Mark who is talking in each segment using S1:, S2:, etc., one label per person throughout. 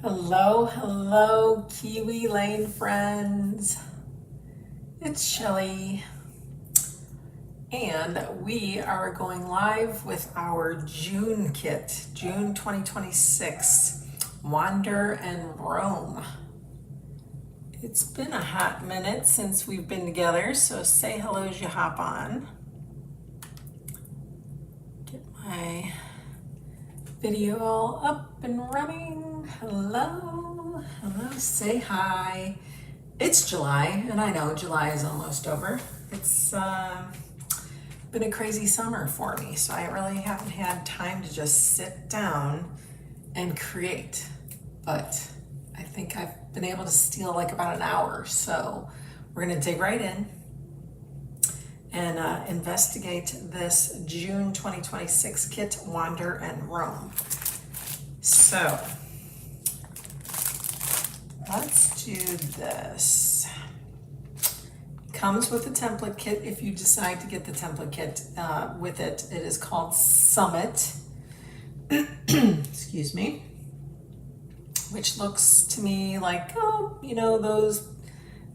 S1: Hello, hello, Kiwi Lane friends. It's Shelly, and we are going live with our June kit, June 2026, Wander and Roam. It's been a hot minute since we've been together, so say hello as you hop on. Get my video all up and running. Hello, say hi. It's July, and I know July is almost over. It's been a crazy summer for me, so I really haven't had time to just sit down and create, but I think I've been able to steal like about an hour, so we're gonna dig right in and investigate this June 2026 kit, Wander and Roam. So let's do this. Comes with a template kit if you decide to get the template kit with it. It is called Summit, excuse me, which looks to me like, oh, you know, those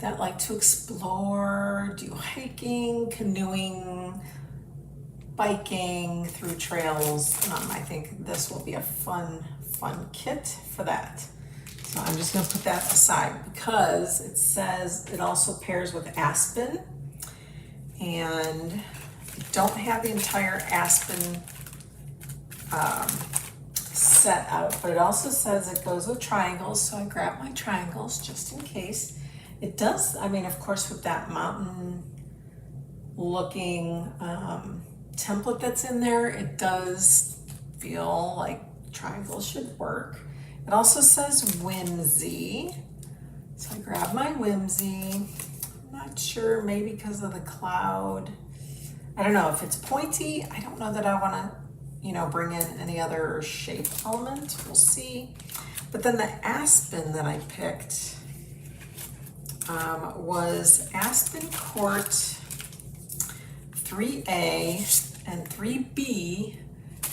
S1: that like to explore, do hiking, canoeing, biking through trails. I think this will be a fun kit for that. So I'm just going to put that aside because it says it also pairs with Aspen, and I don't have the entire Aspen set out, but it also says it goes with triangles, so I grabbed my triangles just in case. It does, I mean, of course, with that mountain looking template that's in there, it does feel like triangles should work. It also says whimsy, so I grabbed my whimsy. I'm not sure, maybe because of the cloud. I don't know if it's pointy. I don't know that I want to, you know, bring in any other shape element. We'll see. But then the Aspen that I picked was Aspen Court 3A and 3B,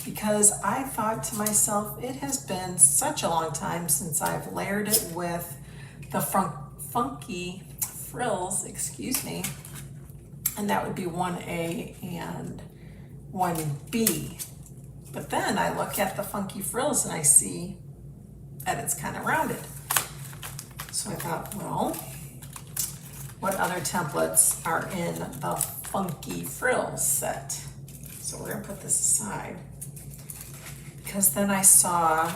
S1: because I thought to myself, it has been such a long time since I've layered it with the funky frills, excuse me, and that would be 1A and 1B. But then I look at the funky frills and I see that it's kind of rounded. So I thought, well, what other templates are in the funky frills set? So we're gonna put this aside, because then I saw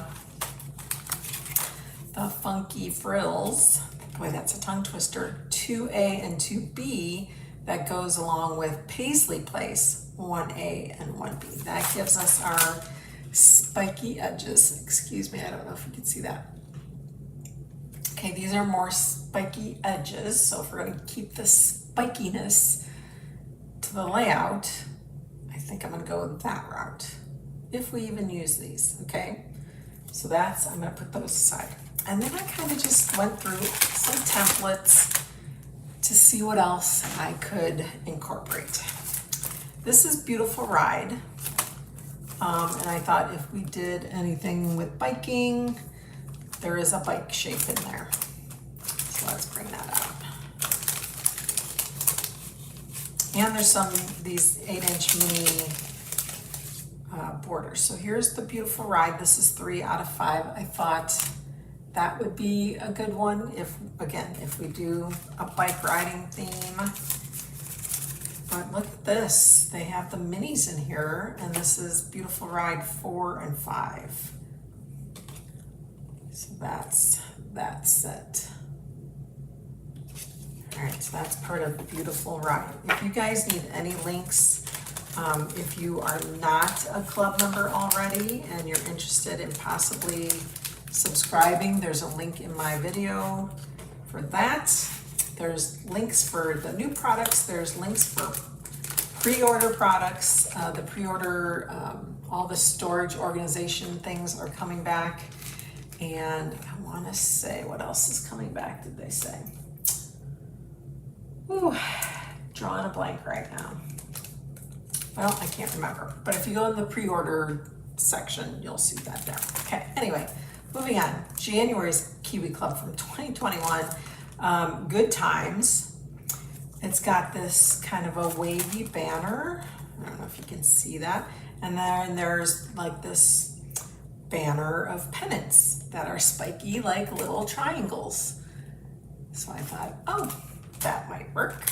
S1: the funky frills, boy, that's a tongue twister, 2A and 2B, that goes along with Paisley Place 1A and 1B. That gives us our spiky edges. Excuse me, I don't know if you can see that. Okay, these are more spiky edges, so if we're going to keep the spikiness to the layout, I think I'm going to go with that route, if we even use these, okay? So that's, I'm going to put those aside. And then I kind of just went through some templates to see what else I could incorporate. This is Beautiful Ride, and I thought if we did anything with biking, there is a bike shape in there. So let's bring that up. And there's these 8-inch mini borders. So here's the Beautiful Ride. This is 3 out of 5. I thought that would be a good one if we do a bike riding theme. But look at this. They have the minis in here, and this is Beautiful Ride 4 and 5. So that's that set. All right, so that's part of Beautiful Ride. If you guys need any links, if you are not a club member already and you're interested in possibly subscribing, there's a link in my video for that. There's links for the new products. There's links for pre-order products. The pre-order, all the storage organization things are coming back. And I want to say, what else is coming back, did they say? Ooh, drawing a blank right now. Well, I can't remember. But if you go in the pre-order section, you'll see that there. Okay, anyway, moving on, January's Kiwi Club from 2021, Good Times. It's got this kind of a wavy banner. I don't know if you can see that. And then there's like this banner of pennants that are spiky like little triangles. So I thought, oh, that might work.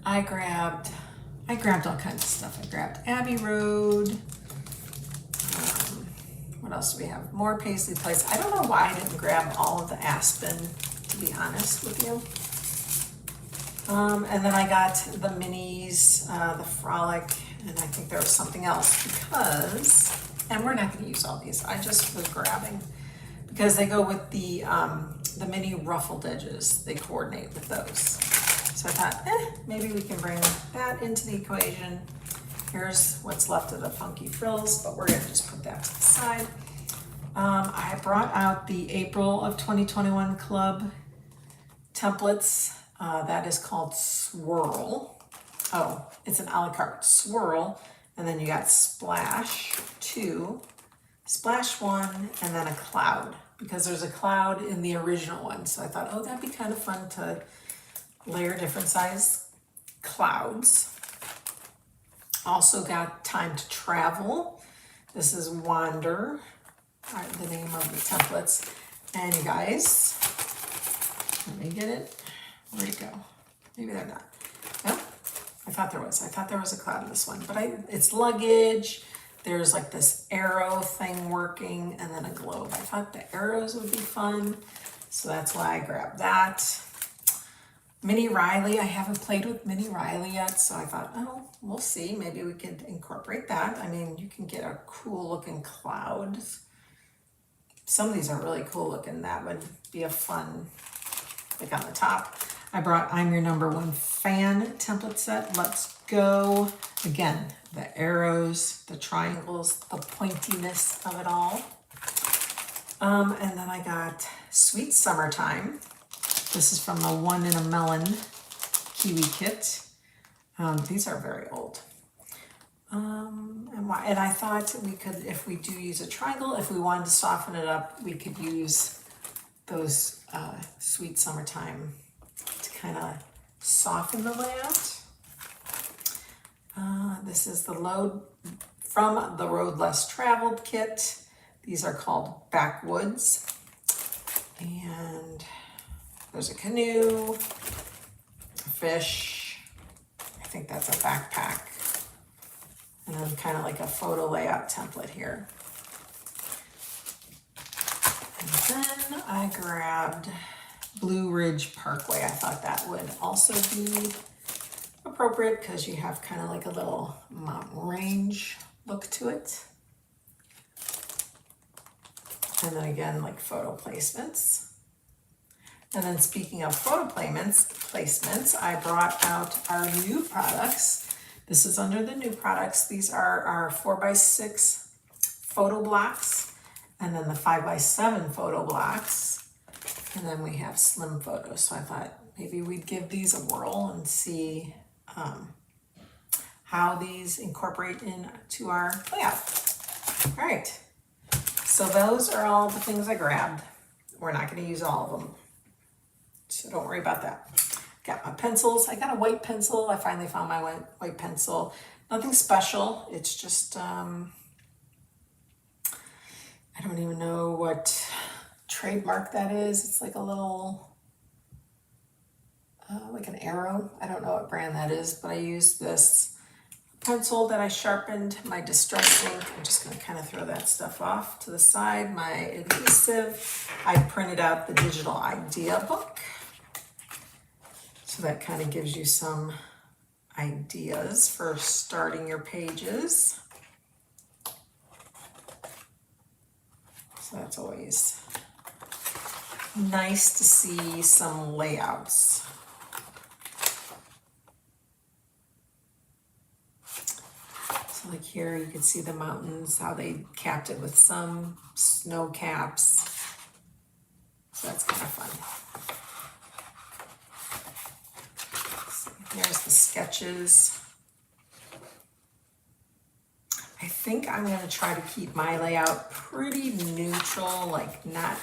S1: I grabbed all kinds of stuff. I grabbed Abbey Road. What else do we have? More paisley plates. I don't know why I didn't grab all of the Aspen, to be honest with you. And then I got the minis, the Frolic, and I think there was something else because, and we're not going to use all these. I just was grabbing because they go with the mini ruffled edges. They coordinate with those. So I thought, maybe we can bring that into the equation. Here's what's left of the funky frills, but we're gonna just put that to the side. I brought out the April of 2021 club templates. That is called Swirl. Oh, it's an a la carte Swirl, and then you got Splash 2, Splash 1, and then a cloud, because there's a cloud in the original one. So I thought, oh, that'd be kind of fun to layer different size clouds. Also got Time to Travel. This is Wander, the name of the templates. And you guys, let me get it. Where'd it go? Maybe they're not. Nope. I thought there was a cloud in this one, but it's luggage. There's like this arrow thing working and then a globe. I thought the arrows would be fun, so that's why I grabbed that. Mini Riley, I haven't played with Mini Riley yet, so I thought, oh, we'll see. Maybe we could incorporate that. I mean, you can get a cool looking cloud. Some of these are really cool looking. That would be a fun, like on the top. I brought I'm Your Number One Fan template set. Let's go. Again, the arrows, the triangles, the pointiness of it all. And then I got Sweet Summertime. This is from the One in a Melon Kiwi kit. These are very old. And I thought we could, if we do use a triangle, if we wanted to soften it up, we could use those Sweet Summertime to kind of soften the layout. This is the load from the Road Less Traveled kit. These are called Backwoods. And there's a canoe, a fish, I think that's a backpack, and then kind of like a photo layout template here. And then I grabbed Blue Ridge Parkway. I thought that would also be appropriate because you have kind of like a little mountain range look to it. And then again, like photo placements. And then speaking of photo placements, I brought out our new products. This is under the new products. These are our 4x6 photo blocks, and then the 5x7 photo blocks. And then we have slim photos. So I thought maybe we'd give these a whirl and see how these incorporate into our layout. All right, so those are all the things I grabbed. We're not gonna use all of them, so don't worry about that. Got my pencils. I got a white pencil. I finally found my white pencil. Nothing special. It's just, I don't even know what trademark that is. It's like a little, like an arrow. I don't know what brand that is, but I used this pencil that I sharpened my distress ink. I'm just going to kind of throw that stuff off to the side. My adhesive. I printed out the digital idea book. So that kind of gives you some ideas for starting your pages. So that's always nice to see some layouts. So like here you can see the mountains, how they capped it with some snow caps. So that's kind of fun. There's the sketches. I think I'm gonna try to keep my layout pretty neutral, like not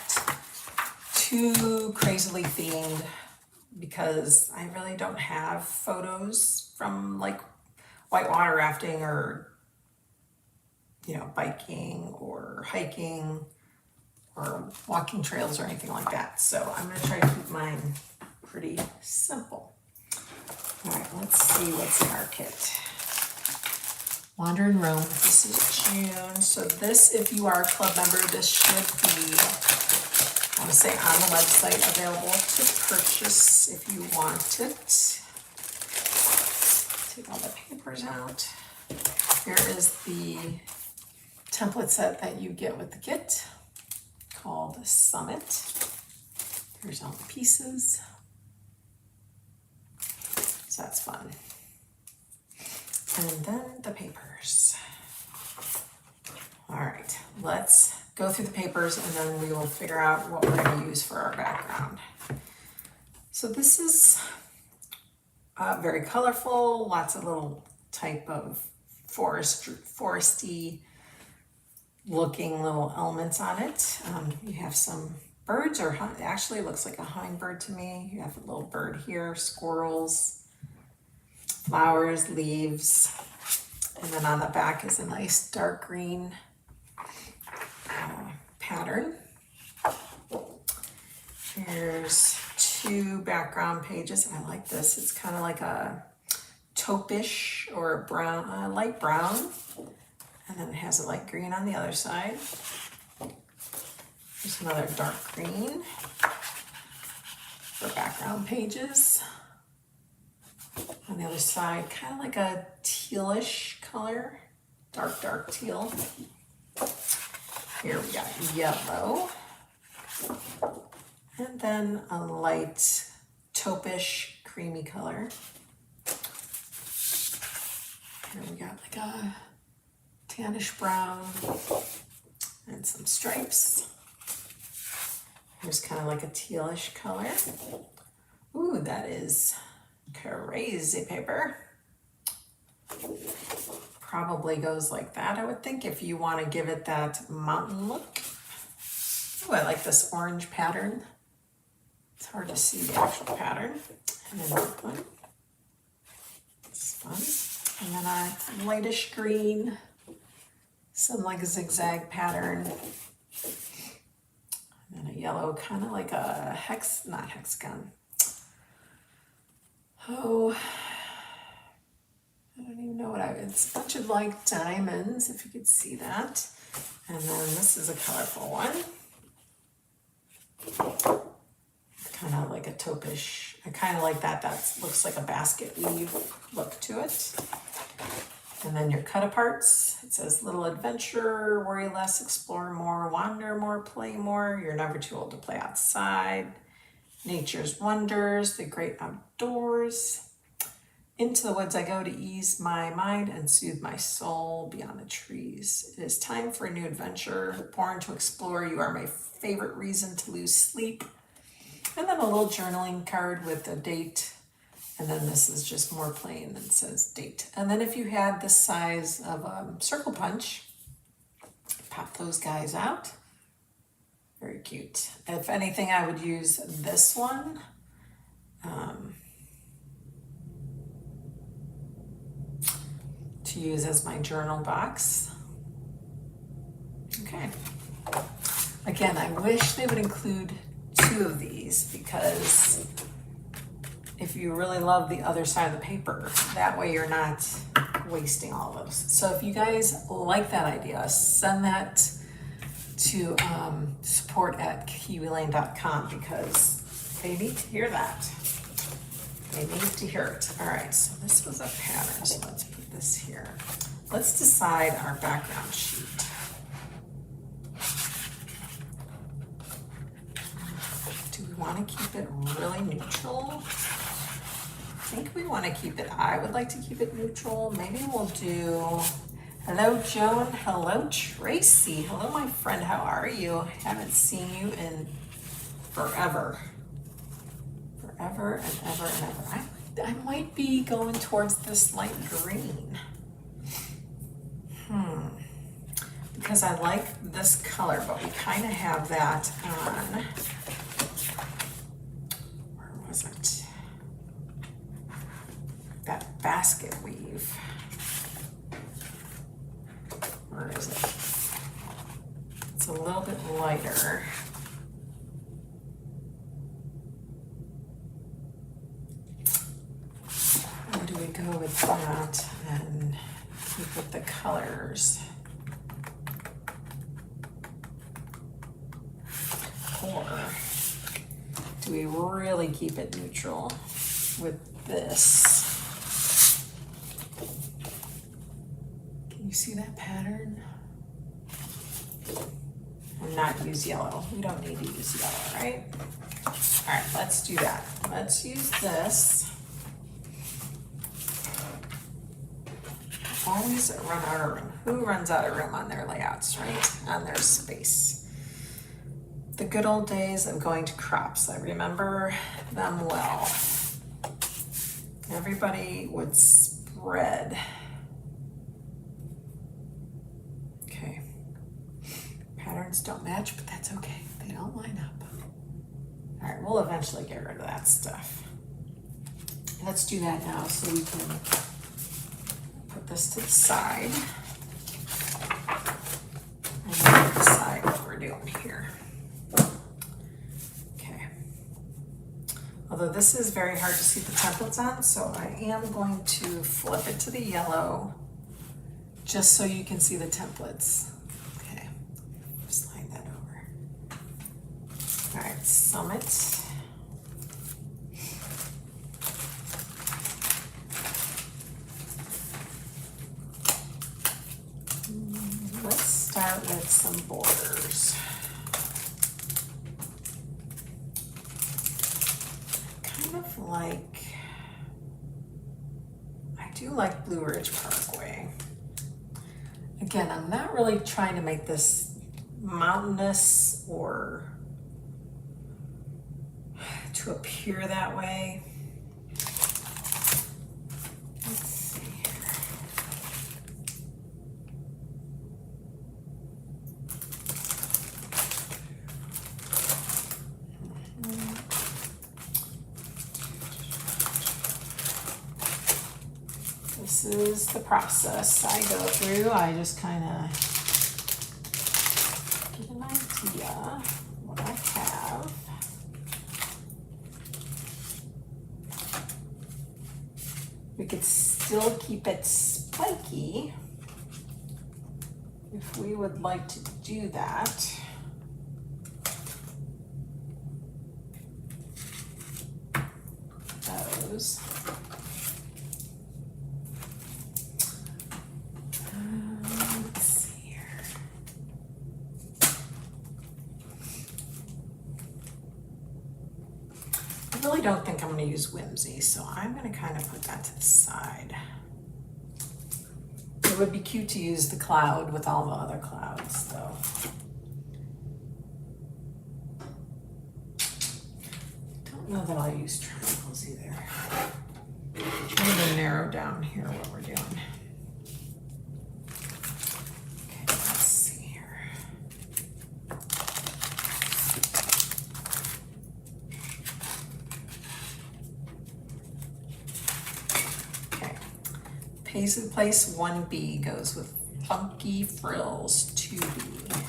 S1: too crazily themed, because I really don't have photos from like whitewater rafting or, you know, biking or hiking or walking trails or anything like that. So I'm gonna try to keep mine pretty simple. All right, let's see what's in our kit. Wander and Roam, this is June. So this, if you are a club member, this should be, I want to say, on the website, available to purchase if you want it. Take all the papers out. Here is the template set that you get with the kit called Summit. Here's all the pieces. So that's fun. And then the papers. All right, let's go through the papers and then we will figure out what we're going to use for our background. So this is very colorful, lots of little type of foresty looking little elements on it. You have some birds, or it actually looks like a hummingbird to me. You have a little bird here, squirrels, flowers, leaves, and then on the back is a nice dark green pattern. Here's two background pages, and I like this. It's kind of like a taupe-ish or a brown, light brown, and then it has a light green on the other side. There's another dark green for background pages. On the other side, kind of like a tealish color, dark teal. Here we got yellow. And then a light taupe-ish creamy color. Here we got like a tannish brown and some stripes. Here's kind of like a tealish color. Ooh, that is crazy paper. Probably goes like that, I would think, if you want to give it that mountain look. Ooh, I like this orange pattern. It's hard to see the actual pattern. And then that one. It's fun. And then a lightish green, some like a zigzag pattern. And then a yellow, kind of like a not hexagon. Oh, I don't even know what it's a bunch of like diamonds, if you could see that. And then this is a colorful one. Kind of like a taupe-ish. I kind of like that. That looks like a basket weave look to it. And then your cut aparts. It says little adventure, worry less, explore more, wander more, play more. You're never too old to play outside. Nature's wonders, the great outdoors. Into the woods I go to ease my mind and soothe my soul beyond the trees. It is time for a new adventure. Born to explore, you are my favorite reason to lose sleep. And then a little journaling card with a date. And then this is just more plain and says date. And then if you had the size of a circle punch, pop those guys out. Very cute. If anything, I would use this one. To use as my journal box. Okay. Again, I wish they would include 2 of these, because if you really love the other side of the paper, that way you're not wasting all those. So if you guys like that idea, send that to support@kiwilane.com, because they need to hear that. They need to hear it. All right, so this was a pattern, so let's put this here. Let's decide our background sheet. Do we want to keep it really neutral? I think we want to keep it, I would like to keep it neutral. Maybe we'll do, hello Joan, hello Tracy, hello my friend, how are you? Haven't seen you in forever. Forever and ever and ever. I might be going towards this light green. Because I like this color, but we kind of have that on, where was it? That basket weave. Where is it? It's a little bit lighter. Where do we go with that and keep with the colors? Or do we really keep it neutral with this? Can you see that pattern? And not use yellow. We don't need to use yellow, right? All right, let's do that. Let's use this. Always run out of room. Who runs out of room on their layouts, right? On their space. The good old days of going to crops. I remember them well. Everybody would spread. Okay. Patterns don't match, but that's okay. They don't line up. All right, we'll eventually get rid of that stuff. Let's do that now so we can put this to the side. And then decide what we're doing here. Although this is very hard to see the templates on, so I am going to flip it to the yellow just so you can see the templates. Okay, slide that over. All right, Summit. Let's start with some borders. Like, I do like Blue Ridge Parkway. Again, I'm not really trying to make this mountainous or to appear that way. Let's see here. This is the process I go through. I just kind of get an idea what I have. We could still keep it spiky if we would like to do that. Those. Let's see here. I really don't think I'm going to use Whimsy, so I'm going to kind of put that to the side. It would be cute to use the cloud with all the other clouds, though. Don't know that I'll use triangles either. I'm going to narrow down here what we're doing. Okay, let's see here. Okay, Paisley Place 1B goes with Funky Frills 2B.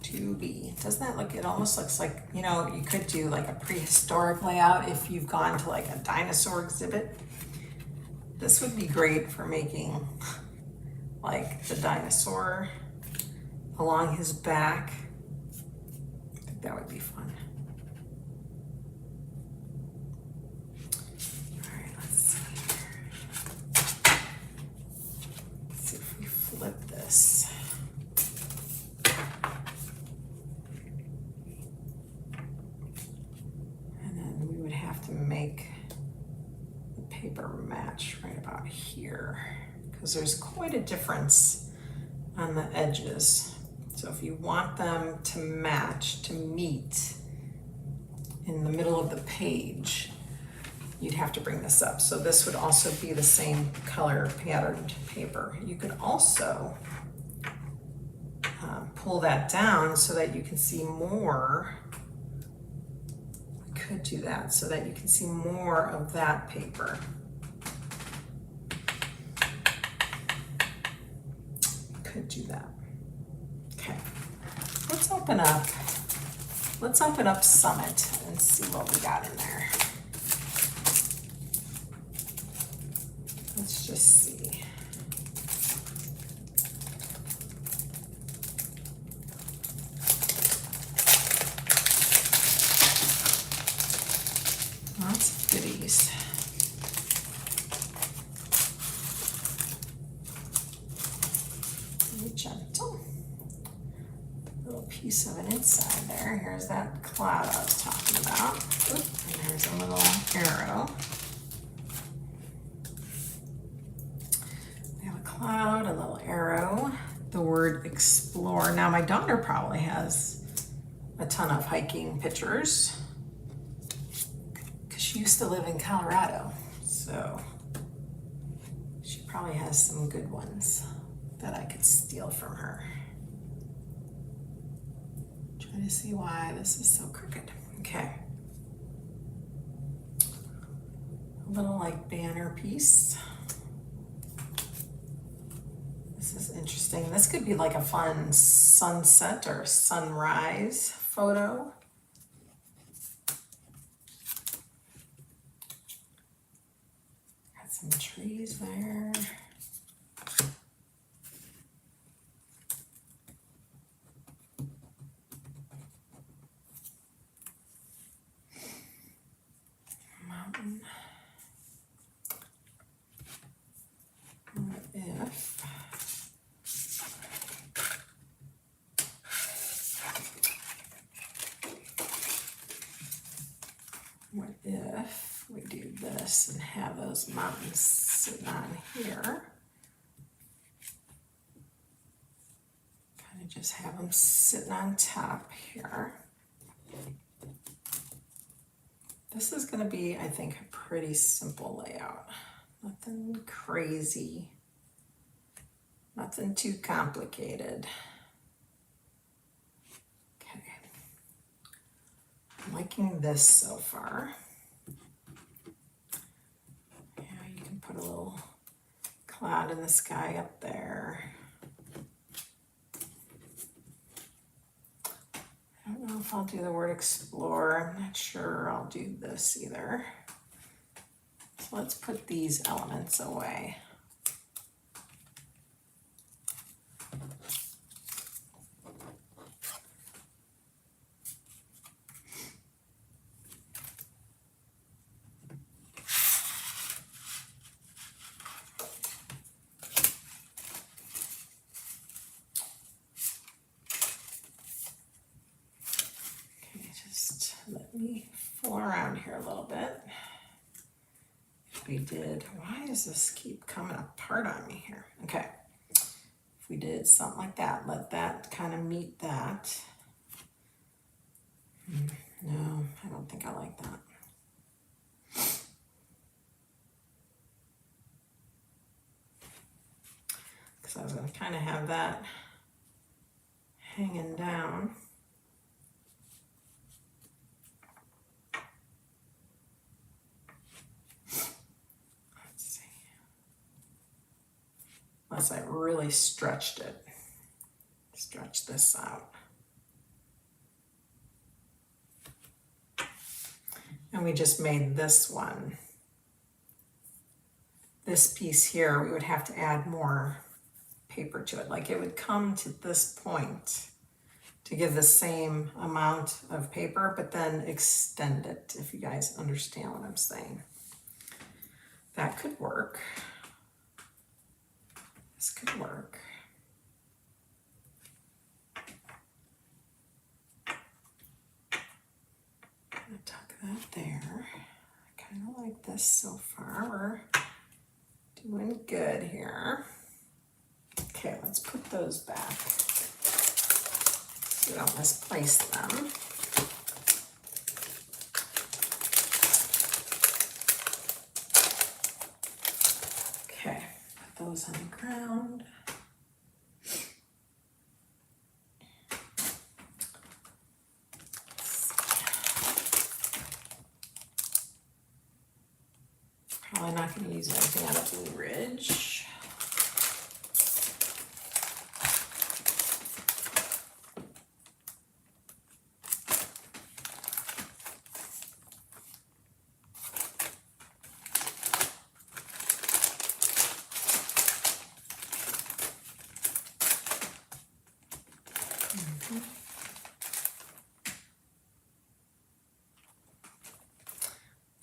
S1: 2B. Doesn't that look, it almost looks like, you know, you could do like a prehistoric layout if you've gone to like a dinosaur exhibit. This would be great for making like the dinosaur along his back. I think that would be fun. All right, let's see here. Let's see if we flip this. To make the paper match right about here because there's quite a difference on the edges. So if you want them to match, to meet in the middle of the page, you'd have to bring this up. So this would also be the same color patterned paper. You could also pull that down so that you can see more. We could do that so that you can see more of that paper. Could do that. Okay, let's open up Summit and see what we got in there. Let's just see. Lots of goodies. Very gentle. Little piece of an inside there. Here's that cloud I was talking about. Oop, and there's a little arrow. We have a cloud, a little arrow, the word explore. Now my daughter probably has a ton of hiking pictures because she used to live in Colorado, so she probably has some good ones that I could steal from her. Trying to see why this is so crooked. Okay. A little like banner piece. This is interesting. This could be like a fun sunset or sunrise photo. Got some trees there. Mountain. What if we do this and have those mountains sitting on here? Kind of just have them sitting on top here. This is going to be, I think, a pretty simple layout. Nothing crazy. Nothing too complicated. Okay. I'm liking this so far. Yeah, you can put a little cloud in the sky up there. I don't know if I'll do the word explore. I'm not sure I'll do this either. So let's put these elements away. Let me fool around here a little bit. If we did, why does this keep coming apart on me here? Okay, if we did something like that, let that kind of meet that. No, I don't think I like that. Because I was going to kind of have that hanging down. Unless I really stretched it. Stretch this out. And we just made this one. This piece here, we would have to add more paper to it. Like it would come to this point to give the same amount of paper, but then extend it, if you guys understand what I'm saying. That could work. This could work. I'm gonna tuck that there. I kind of like this so far. We're doing good here. Okay, let's put those back so we don't misplace them. I'm not going to use anything out of Blue Ridge.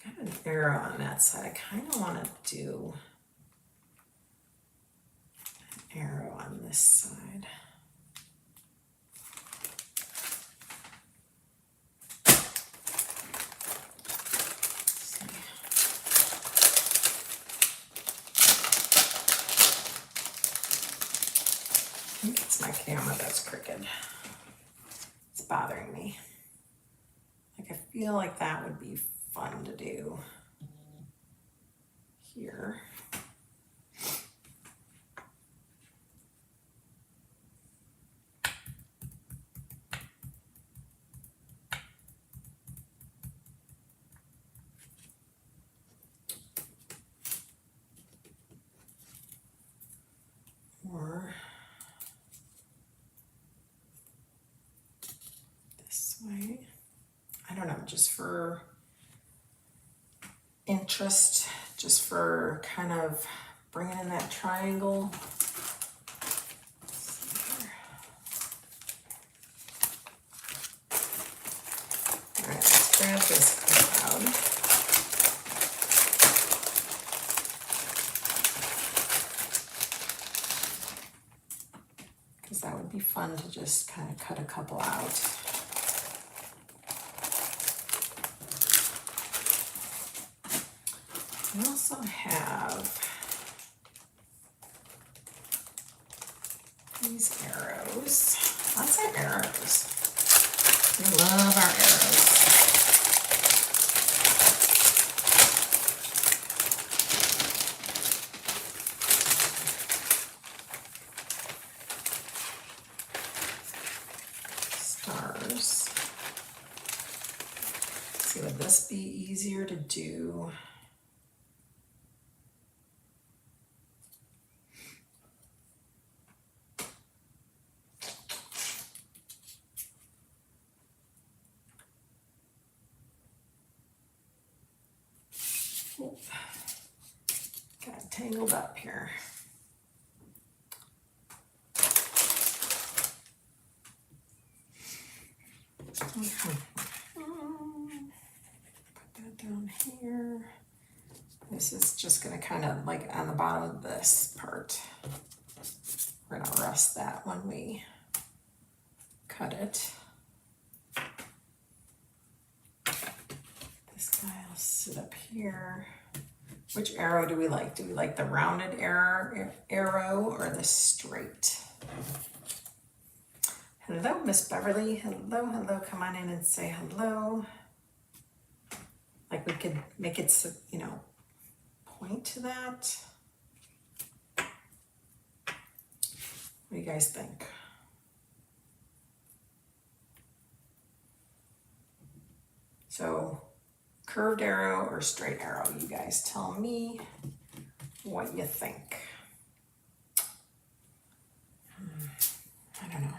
S1: Got an arrow on that side. I kind of want to do an arrow on this side. I think it's my camera that's crooked. It's bothering me. Like, I feel like that would be fun to do here. Or this way. I don't know, just for interest, just for kind of bringing in that triangle. All right, let's grab this cloud. Because that would be fun to just kind of cut a couple out. We also have these arrows, lots of arrows. We love our arrows. Stars. Let's see, would this be easier to do? Got tangled up here. Okay. Put that down here. This is just going to kind of like on the bottom of this part. We're going to rest that when we cut it. This guy will sit up here. Which arrow do we like? Do we like the rounded arrow or the straight? Hello, Miss Beverly. Hello, hello. Come on in and say hello. Like we could make it, you know, point to that. What do you guys think? So, curved arrow or straight arrow? You guys tell me what you think. I don't know.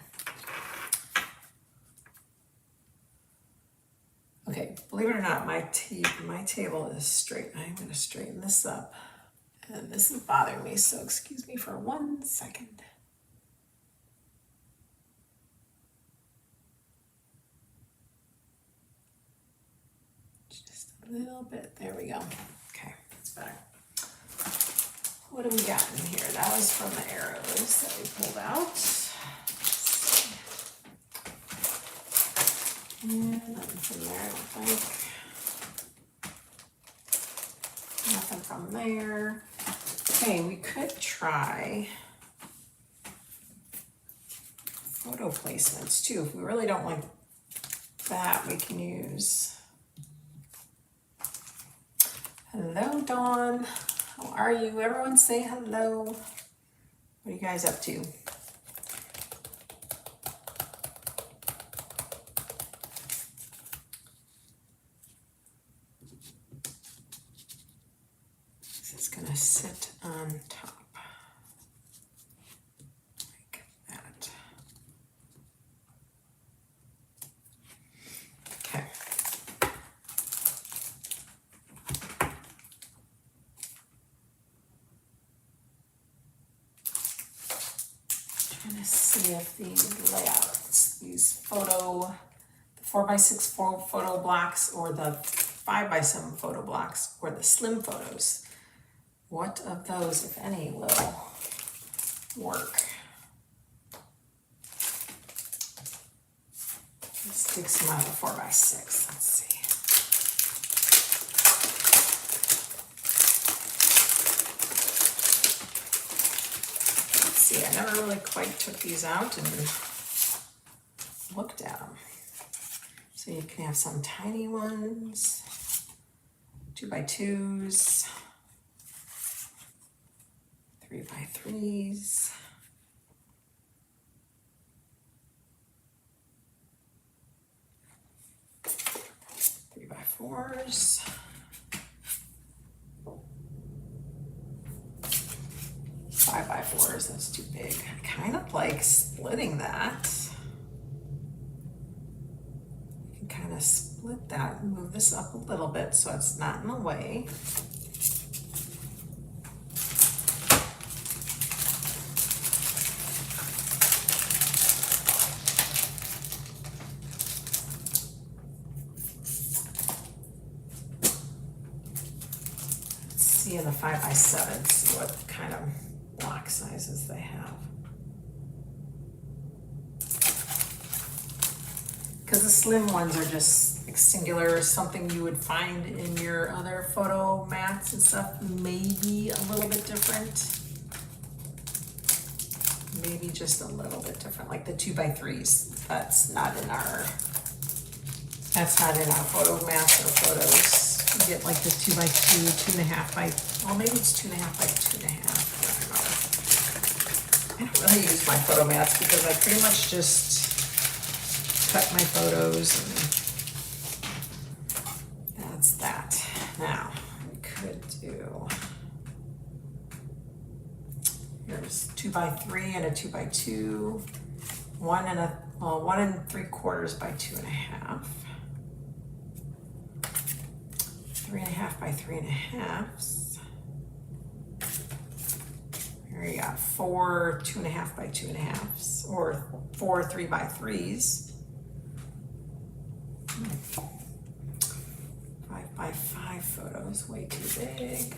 S1: Okay, believe it or not, my table is straight. I'm going to straighten this up. And this is bothering me, so excuse me for 1 second. Just a little bit. There we go. Okay, that's better. What do we got in here? That was from the arrows that we pulled out. And nothing from there, I don't think. Nothing from there. Okay, we could try photo placements too. If we really don't like that, we can use. Hello, Dawn. How are you? Everyone say hello. What are you guys up to? sit on top like that. Okay. Trying to see if the layouts, these photo, the 4x6 photo blocks or the 5x7 photo blocks or the slim photos, what of those, if any, will work? Let's take some out of the 4x6. Let's see. Let's see, I never really quite took these out and looked at them. So you can have some tiny ones, 2x2s, 3x3s. 3x4s. 5x4s, that's too big. I kind of like splitting that. You can kind of split that and move this up a little bit so it's not in the way. See in the 5x7, see what kind of block sizes they have. Because the slim ones are just like singular, something you would find in your other photo mats and stuff, maybe a little bit different. Maybe just a little bit different, like the 2x3s. That's not in our photo mats or photos. You get like the 2x2, 2.5 by, well, maybe it's 2.5 by 2.5. I don't really use my photo mats because I pretty much just cut my photos and that's that. Now, we could do, here's 2x3 and a 2x2, 1 3/4 by 2.5. 3.5 by 3.5. Here you got 4 2.5 by 2.5, or 4 3x3s. 5x5 photos, way too big.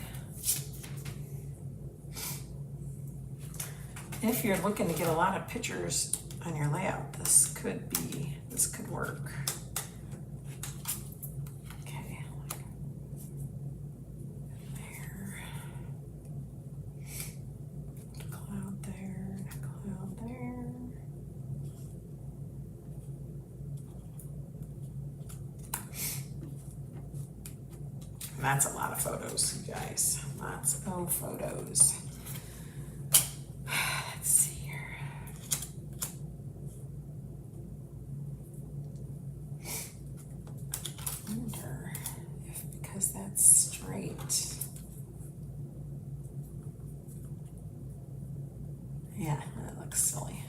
S1: If you're looking to get a lot of pictures on your layout, this could work. That's a lot of photos, you guys. Lots of photos. Let's see here. I wonder if, because that's straight. Yeah, that looks silly.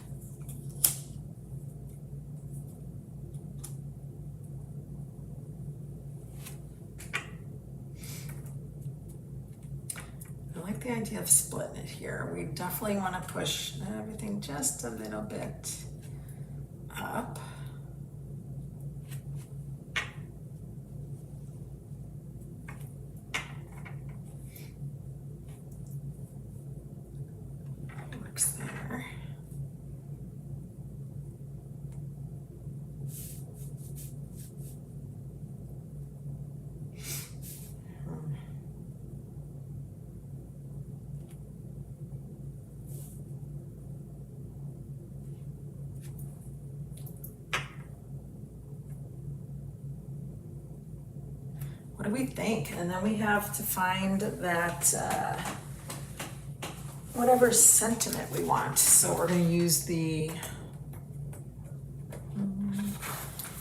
S1: The idea of splitting it here. We definitely want to push everything just a little bit up. Works there. What do we think? And then we have to find that whatever sentiment we want. So we're going to use the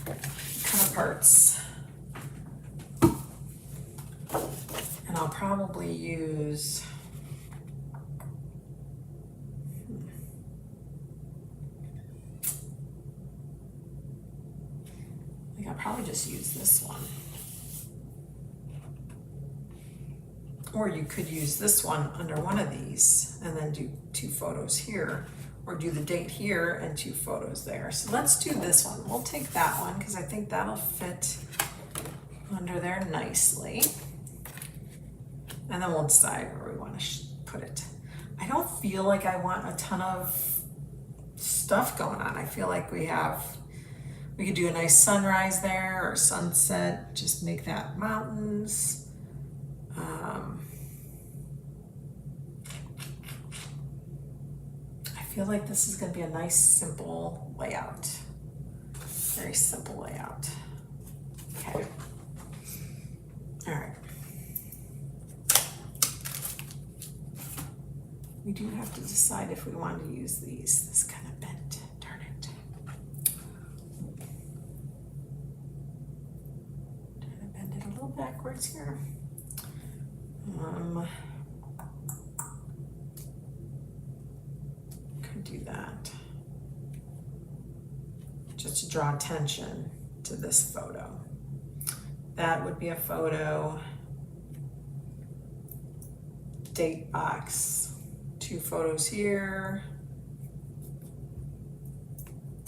S1: cut parts. And I'll probably use probably just use this one. Or you could use this one under one of these and then do 2 photos here, or do the date here and 2 photos there. So let's do this one. We'll take that one because I think that'll fit under there nicely. And then we'll decide where we want to put it. I don't feel like I want a ton of stuff going on. I feel like we could do a nice sunrise there or sunset, just make that mountains. I feel like this is going to be a nice, simple layout. Very simple layout. Okay. All right. We do have to decide if we want to use these. This kind of bent, darn it. Trying to bend it a little backwards here. Could do that. Just to draw attention to this photo. That would be a photo. Date box. 2 photos here.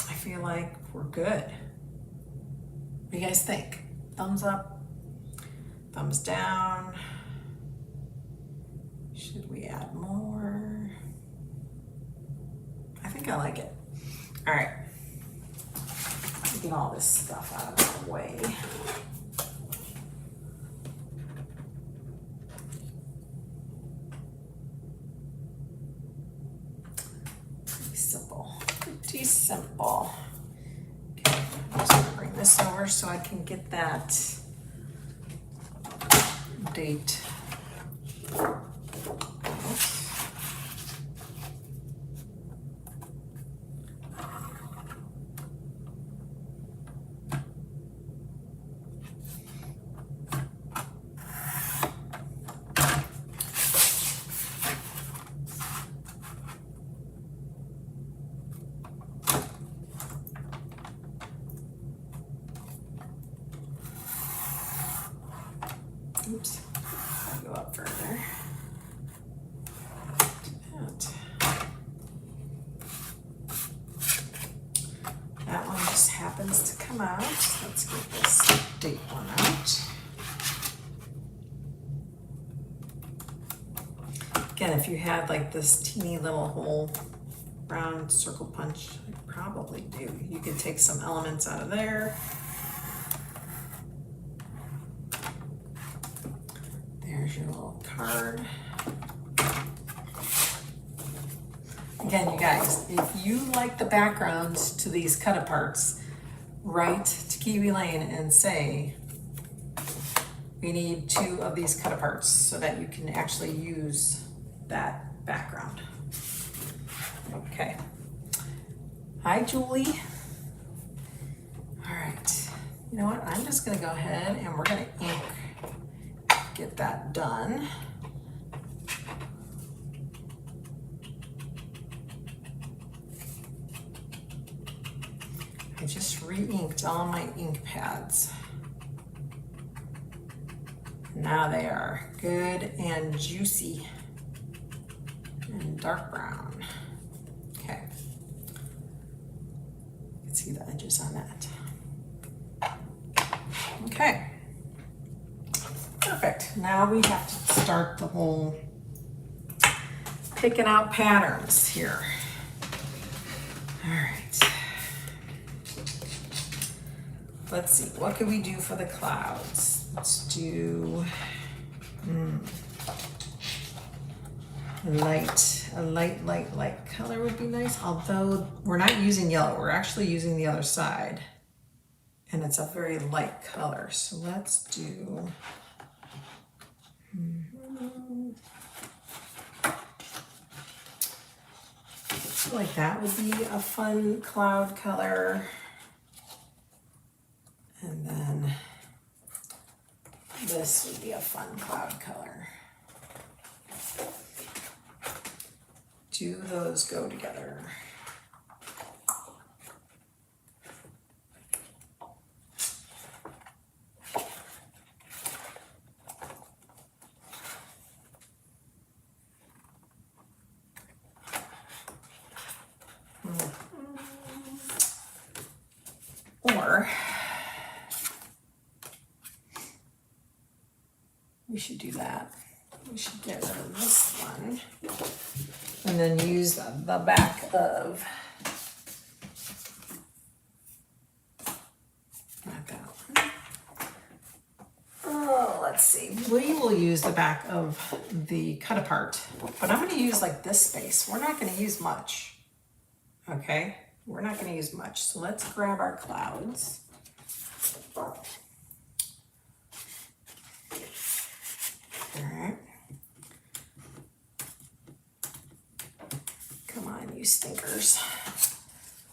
S1: I feel like we're good. What do you guys think? Thumbs up, thumbs down. Should we add more? I think I like it. All right, get all this stuff out of the way. Pretty simple. Okay, I'm just gonna bring this over so I can get that date. Oops, I'll go up further. That one just happens to come out. Let's get this date one out. Again, if you had like this teeny little hole round circle punch, I probably do. You could take some elements out of there. There's your little card. Again, you guys, if you like the backgrounds to these cut aparts, write to Kiwi Lane and say, we need 2 of these cut aparts so that you can actually use that background. Okay. Hi, Julie. All right. You know what? I'm just going to go ahead and we're going to ink, get that done. I just re-inked all my ink pads. Now they are good and juicy and dark brown. Okay. You can see the edges on that. Okay. Perfect. Now we have to start the whole picking out patterns here. All right. Let's see, what could we do for the clouds? Let's do a light color would be nice, although we're not using yellow, we're actually using the other side. And it's a very light color, so let's do I feel like that would be a fun cloud color. And then this would be a fun cloud color. Do those go together? Or we should do that. We should get rid of this one and then use the back of, not that one. Oh, let's see. We will use the back of the cut apart, but I'm going to use like this space. We're not going to use much. Okay, we're not going to use much. So let's grab our clouds. All right. Come on, you stinkers.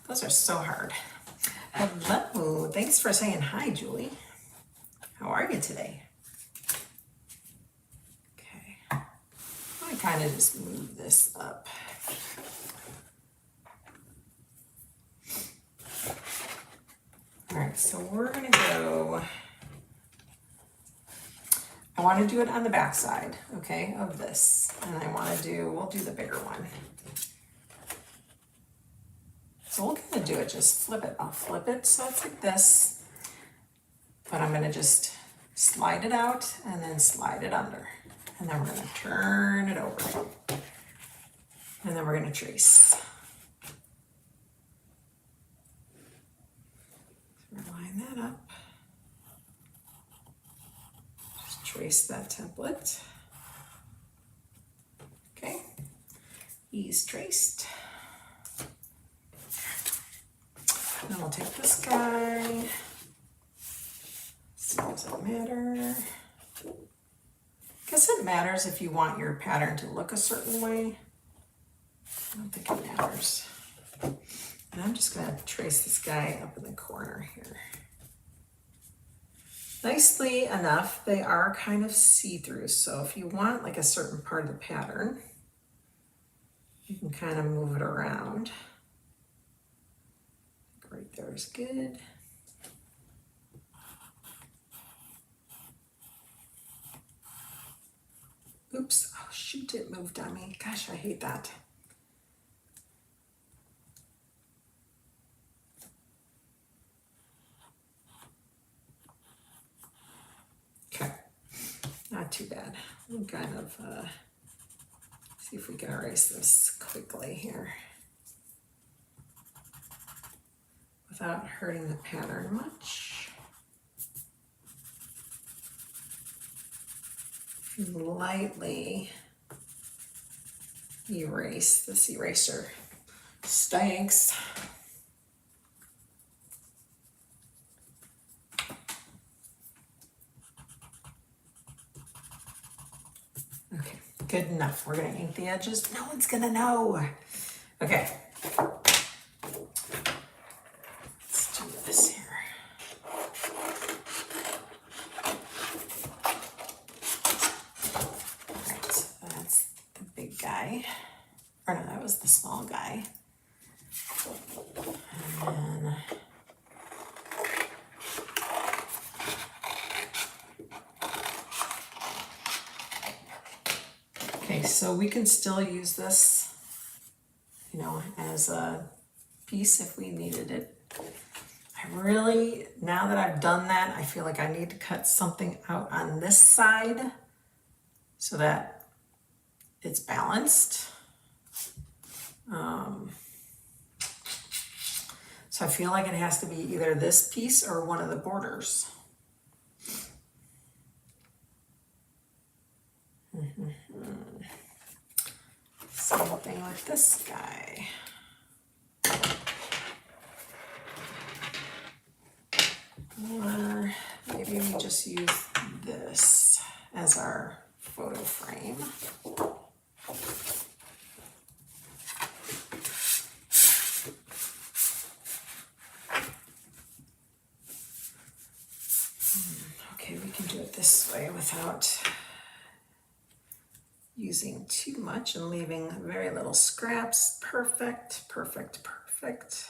S1: Those are so hard. Hello, thanks for saying hi, Julie. How are you today? Okay, I kind of just move this up. All right, so we're gonna go, I wanna do it on the back side, okay, of this. And I wanna do, we'll do the bigger one. So we're gonna do it, just flip it. I'll flip it so it's like this, but I'm gonna just slide it out and then slide it under. And then we're gonna turn it over. And then we're gonna trace. So line that up. Just trace that template. Okay, he's traced. Then we'll take this guy. So does it matter? Guess it matters if you want your pattern to look a certain way. I don't think it matters. And I'm just gonna trace this guy up in the corner here. Nicely enough, they are kind of see-through. So if you want like a certain part of the pattern, you can kind of move it around. Right there is good. Oops, oh shoot, it moved on me. Gosh, I hate that. Okay, not too bad. We'll kind of see if we can erase this quickly here without hurting the pattern much. Lightly erase. This eraser stinks. Okay, good enough. We're gonna ink the edges. No one's gonna know. Okay. Let's do this here. Guy, or no, that was the small guy. And then okay, so we can still use this, you know, as a piece if we needed it. I really, now that I've done that, I feel like I need to cut something out on this side so that it's balanced. So I feel like it has to be either this piece or one of the borders. Same thing with this guy. Or maybe we just use this as our photo frame. Okay, we can do it this way without using too much and leaving very little scraps. Perfect, perfect, perfect.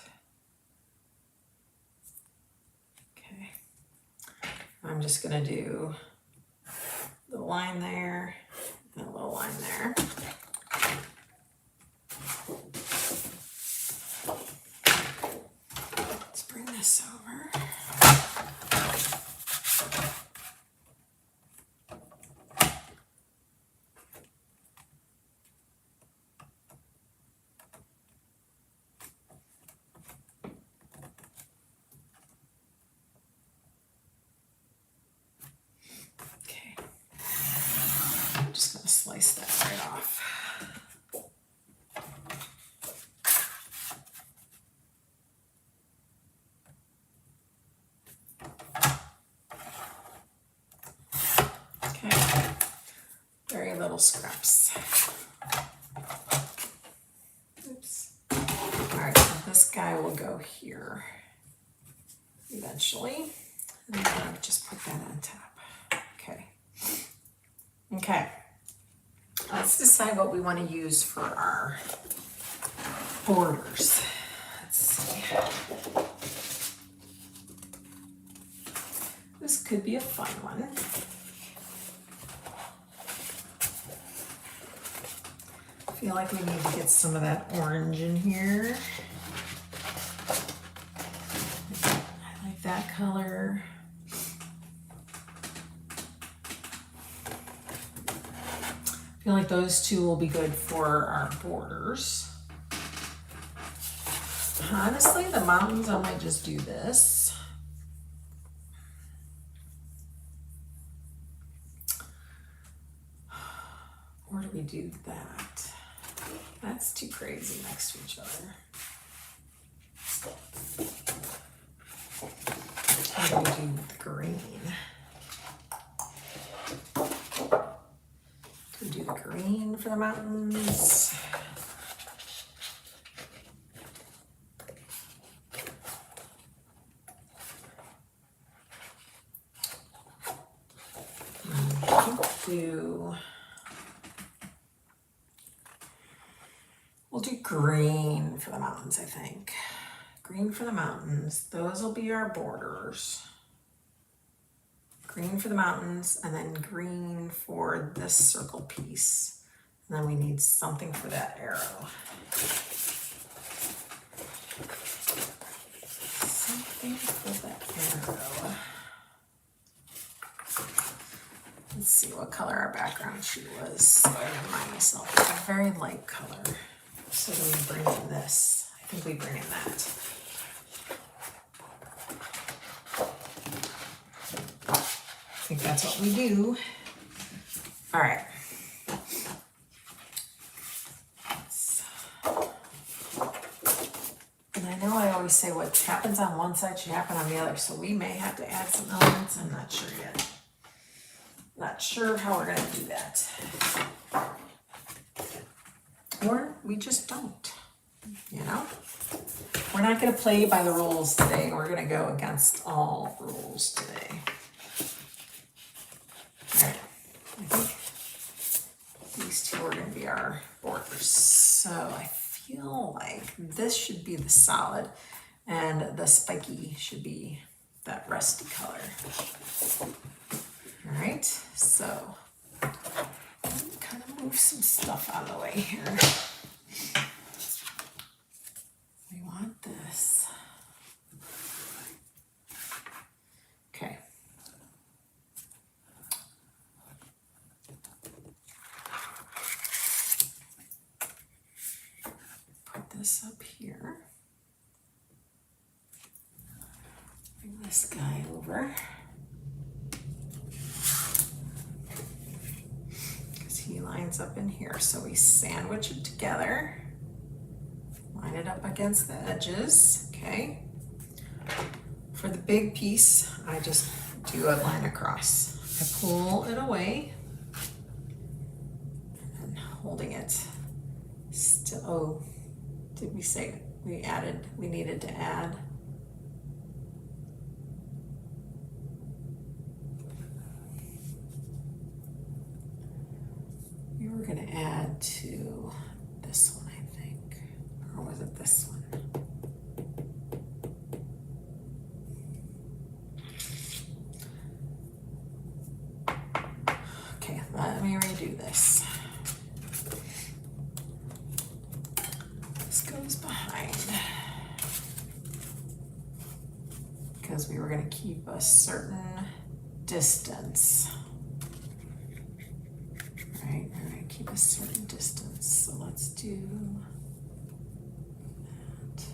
S1: Okay, I'm just gonna do the line there and a little line there. Let's bring this over. just gonna slice that right off. Okay, very little scraps. Oops. All right, so this guy will go here eventually. And then I'll just put that on top. Okay. Okay. Let's decide what we want to use for our borders. Let's see. This could be a fun one. I feel like we need to get some of that orange in here. I like that color. I feel like those two will be good for our borders. Honestly, the mountains, I might just do this. Or do we do that? That's too crazy next to each other. What do we do with the green? Do we do the green for the mountains? We'll do green for the mountains, I think. Green for the mountains. Those will be our borders. Green for the mountains, and then green for this circle piece. And then we need something for that arrow. Something for that arrow. Let's see what color our background sheet was, so I remind myself. It's a very light color. So do we bring in this? I think we bring in that. I think that's what we do. All right. And I know I always say what happens on one side should happen on the other, so we may have to add some elements. I'm not sure yet. Not sure how we're gonna do that. Or we just don't, you know? We're not gonna play by the rules today. We're gonna go against all rules today. All right, I think these two are gonna be our borders. So I feel like this should be the solid and the spiky should be that rusty color. All right, so kind of move some stuff out of the way here. We want this. Okay. Put this up here. Bring this guy over. He lines up in here, so we sandwich it together, line it up against the edges. Okay, for the big piece I just do a line across. I pull it away and holding it still. Oh, did we say we needed to add? We're going to add to this one, I think. Or was it this one? Okay, let me redo this. This goes behind. Because we were going to keep a certain distance. Right, we're going to keep a certain distance, so let's do that.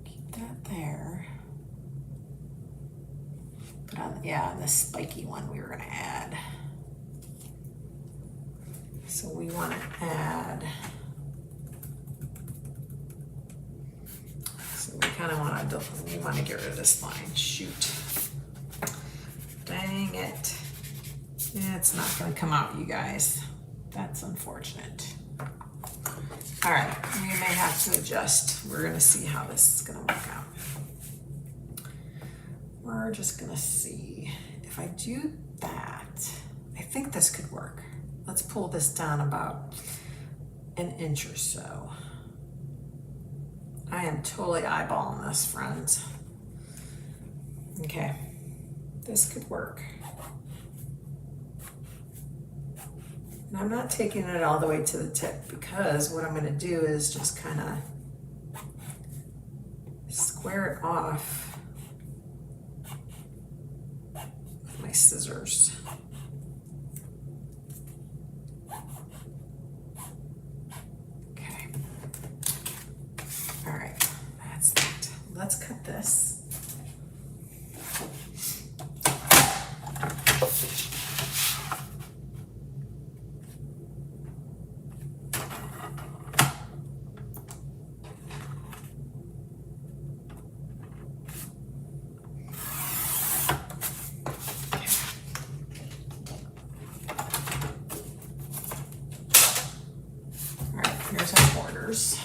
S1: Keep that there. But on, yeah, the spiky one we were gonna add. So we want to add, so we kind of want to get rid of this line. Shoot. Dang it. It's not going to come out, you guys. That's unfortunate. All right, we may have to adjust. We're going to see how this is going to work out. We're just going to see if I do that. I think this could work. Let's pull this down about an inch or so. I am totally eyeballing this, friends. Okay, this could work. And I'm not taking it all the way to the tip because what I'm gonna do is just kind of square it off with my scissors. Okay. All right, that's that. Let's cut this. Here's our borders.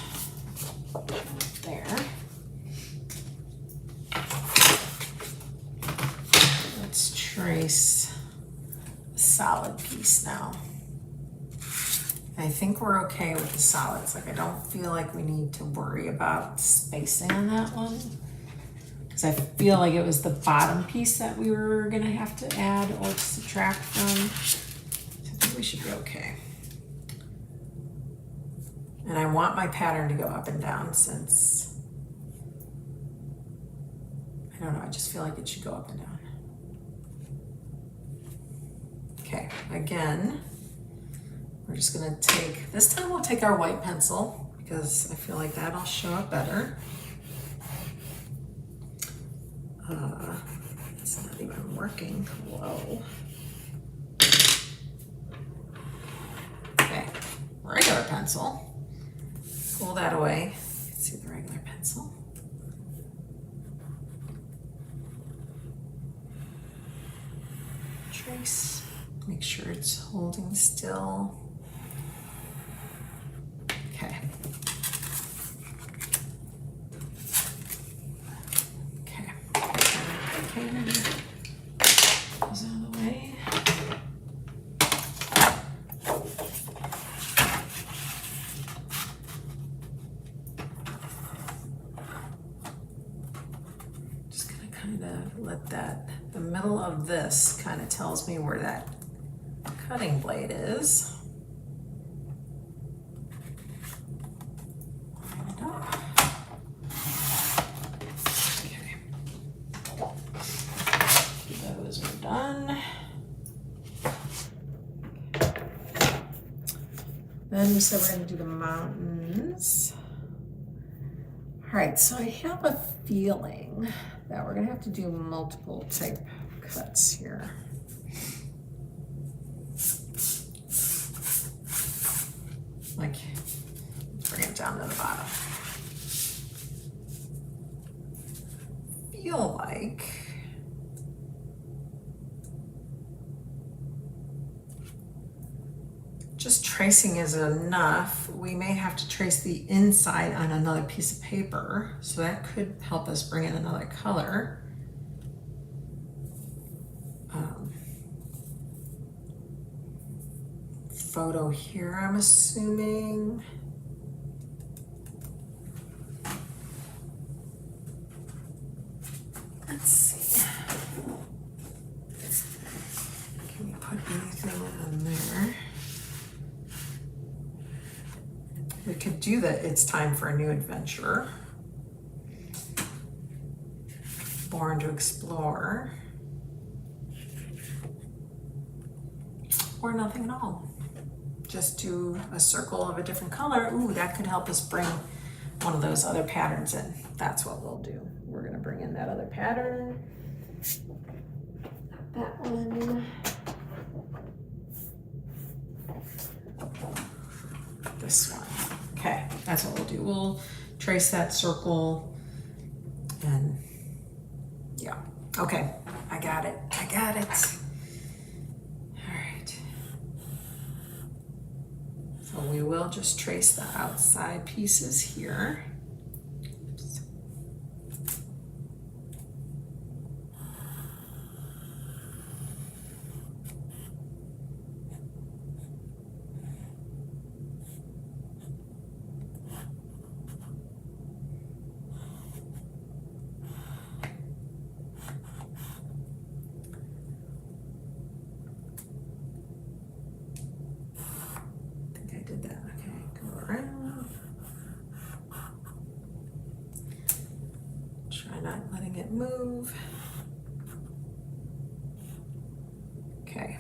S1: There. Let's trace a solid piece now. I think we're okay with the solids. Like, I don't feel like we need to worry about spacing on that one, because I feel like it was the bottom piece that we were gonna have to add or subtract from. So I think we should be okay. And I want my pattern to go up and down since, I don't know, I just feel like it should go up and down. Okay, again, we're just gonna take, this time we'll take our white pencil because I feel like that'll show up better. It's not even working. Whoa. Okay, regular pencil. Pull that away. You can see the regular pencil. Trace. Make sure it's holding still. Okay. Okay. Goes out of the way. Let that, the middle of this kind of tells me where that cutting blade is. Line it up. Okay. Those are done. Then we said we're going to do the mountains. All right, so I have a feeling that we're gonna have to do multiple type cuts here. Like, let's bring it down to the bottom. Feel like just tracing is enough. We may have to trace the inside on another piece of paper, so that could help us bring in another color. Photo here, I'm assuming. Let's see. Can we put anything on there? We could do that. It's time for a new adventure. Born to explore. Or nothing at all. Just do a circle of a different color. Ooh, that could help us bring one of those other patterns in. That's what we'll do. We're gonna bring in that other pattern. that one. This one. Okay, that's what we'll do. We'll trace that circle and yeah. Okay, I got it. I got it. All right. So we will just trace the outside pieces here. Oops. Move. Okay,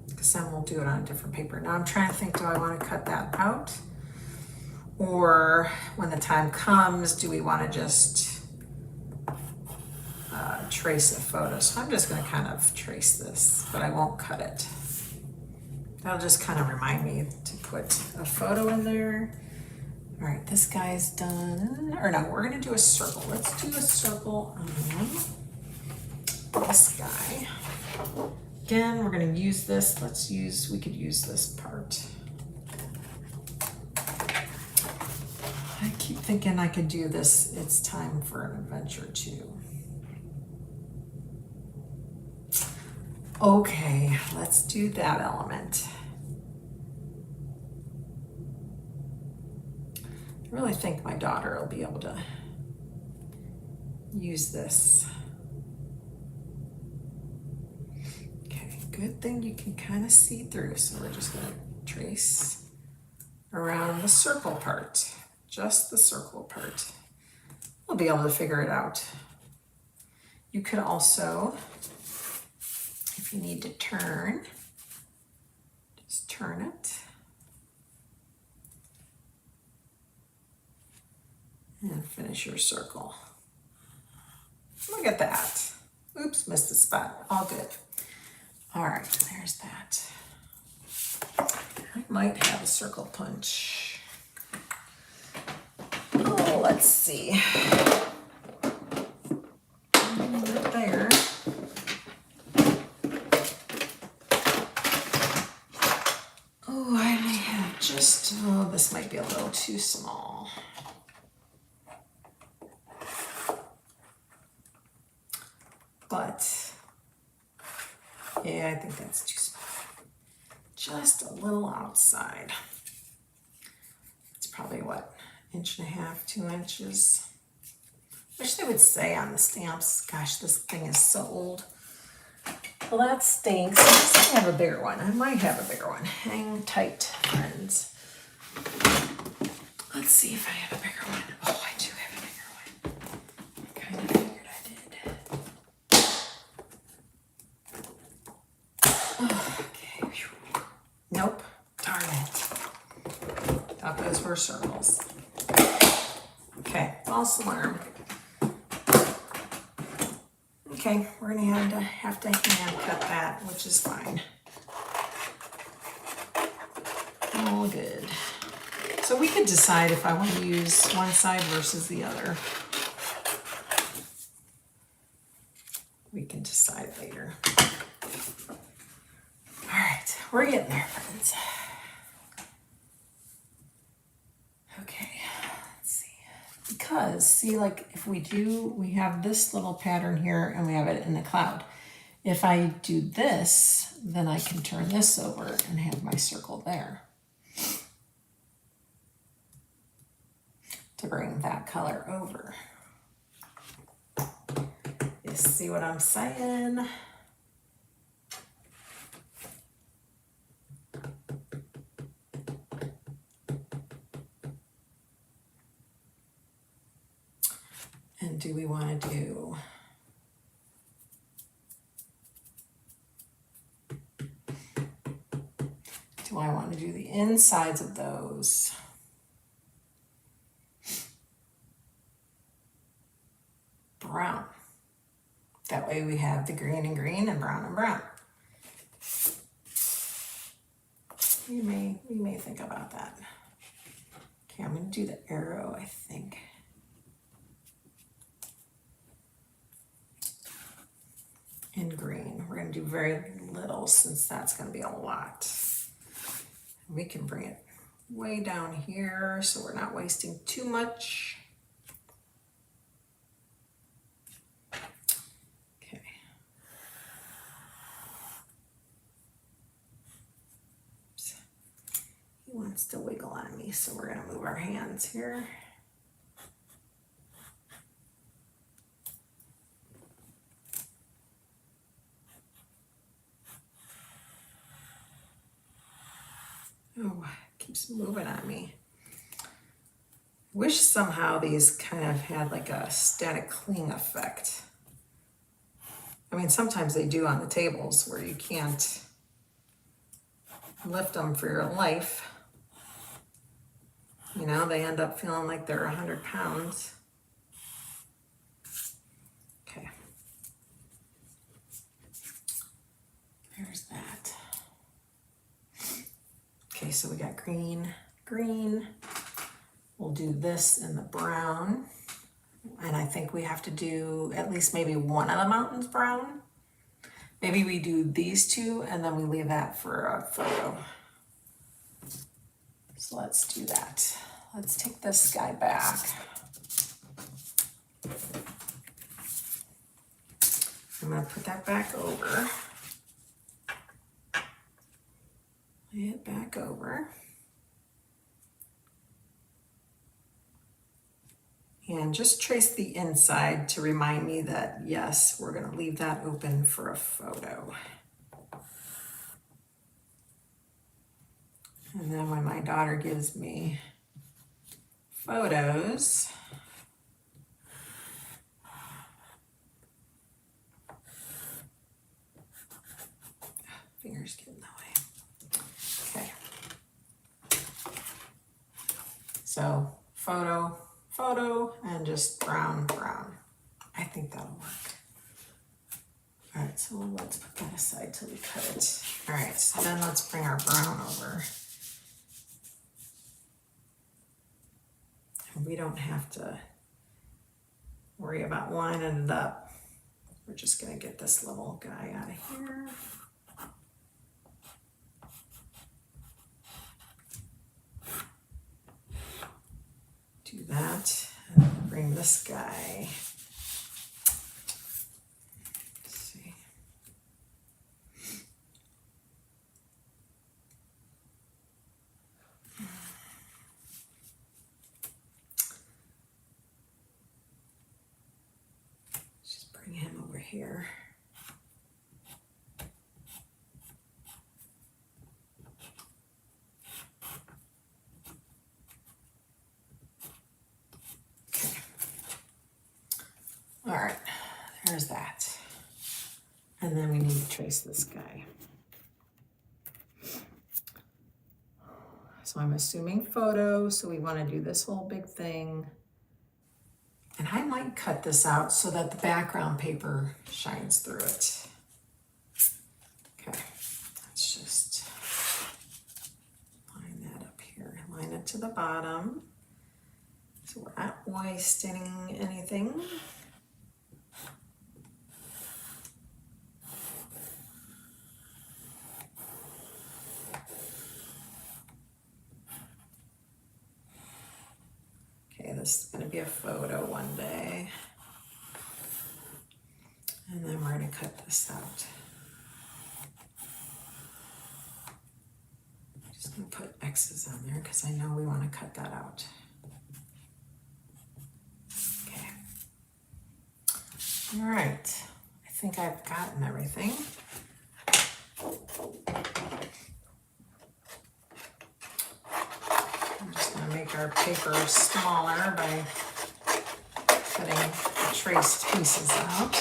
S1: because then we'll do it on a different paper. Now I'm trying to think, do I want to cut that out? Or when the time comes, do we want to just trace a photo? So I'm just going to kind of trace this, but I won't cut it. That'll just kind of remind me to put a photo in there. All right, this guy's done. Or no, we're gonna do a circle. Let's do a circle on this guy. Again, we're gonna use this. We could use this part. I keep thinking I could do this. It's time for an adventure too. Okay, let's do that element. I really think my daughter will be able to use this. Okay, good thing you can kind of see through. So we're just going to trace around the circle part, just the circle part. We'll be able to figure it out. You could also, if you need to turn, just turn it. And finish your circle. Look at that. Oops, missed a spot. All good. All right, there's that. I might have a circle punch. Oh, let's see. Right there. Oh, I may have just, oh, this might be a little too small. But yeah, I think that's too small. Just a little outside. It's probably what, 1.5 2 inches. Wish they would say on the stamps. Gosh, this thing is so old. Well, that stinks. I have a bigger one. I might have a bigger one. Hang tight, friends. Let's see if I have a bigger one. Oh, I do have a bigger one. I kind of figured I did. Okay. Nope. Darn it. Thought those were circles. Okay, false alarm. Okay, we're gonna have to hand cut that, which is fine. All good. So we could decide if I want to use one side versus the other. We can decide later. All right, we're getting there, friends. Okay, let's see. Because, see, like if we have this little pattern here and we have it in the cloud. If I do this, then I can turn this over and have my circle there. To bring that color over. You see what I'm saying? And do we want to do I want to do the insides of those? Brown. That way we have the green and green and brown and brown. We may think about that. Okay, I'm gonna do the arrow, I think. In green. We're gonna do very little since that's gonna be a lot. We can bring it way down here so we're not wasting too much. Okay. Oops. He wants to wiggle on me, so we're gonna move our hands here. Oh, keeps moving on me. Wish somehow these kind of had like a static cling effect. I mean, sometimes they do on the tables where you can't lift them for your life. You know, they end up feeling like they're 100 pounds. Okay. There's that. Okay, so we got green, green. We'll do this in the brown. And I think we have to do at least maybe one of the mountains brown. Maybe we do these two and then we leave that for a photo. So let's do that. Let's take this guy back. I'm gonna put that back over. Lay it back over. And just trace the inside to remind me that, yes, we're gonna leave that open for a photo. And then when my daughter gives me photos, fingers get in the way. Okay. So photo, photo, and just brown, brown. I think that'll work. All right, so let's put that aside till we cut it. All right, so then let's bring our brown over. And we don't have to worry about lining it up. We're just gonna get this little guy out of here. Do that, and then bring this guy. Let's see. Just bring him over here. All right, there's that. And then we need to trace this guy. So I'm assuming photo, so we want to do this whole big thing. And I might cut this out so that the background paper shines through it. Okay, let's just line that up here. Line it to the bottom. So we're not wasting anything. This is going to be a photo one day. And then we're going to cut this out. I'm just going to put X's on there because I know we want to cut that out. Okay. All right. I think I've gotten everything. Make our paper smaller by cutting the traced pieces out.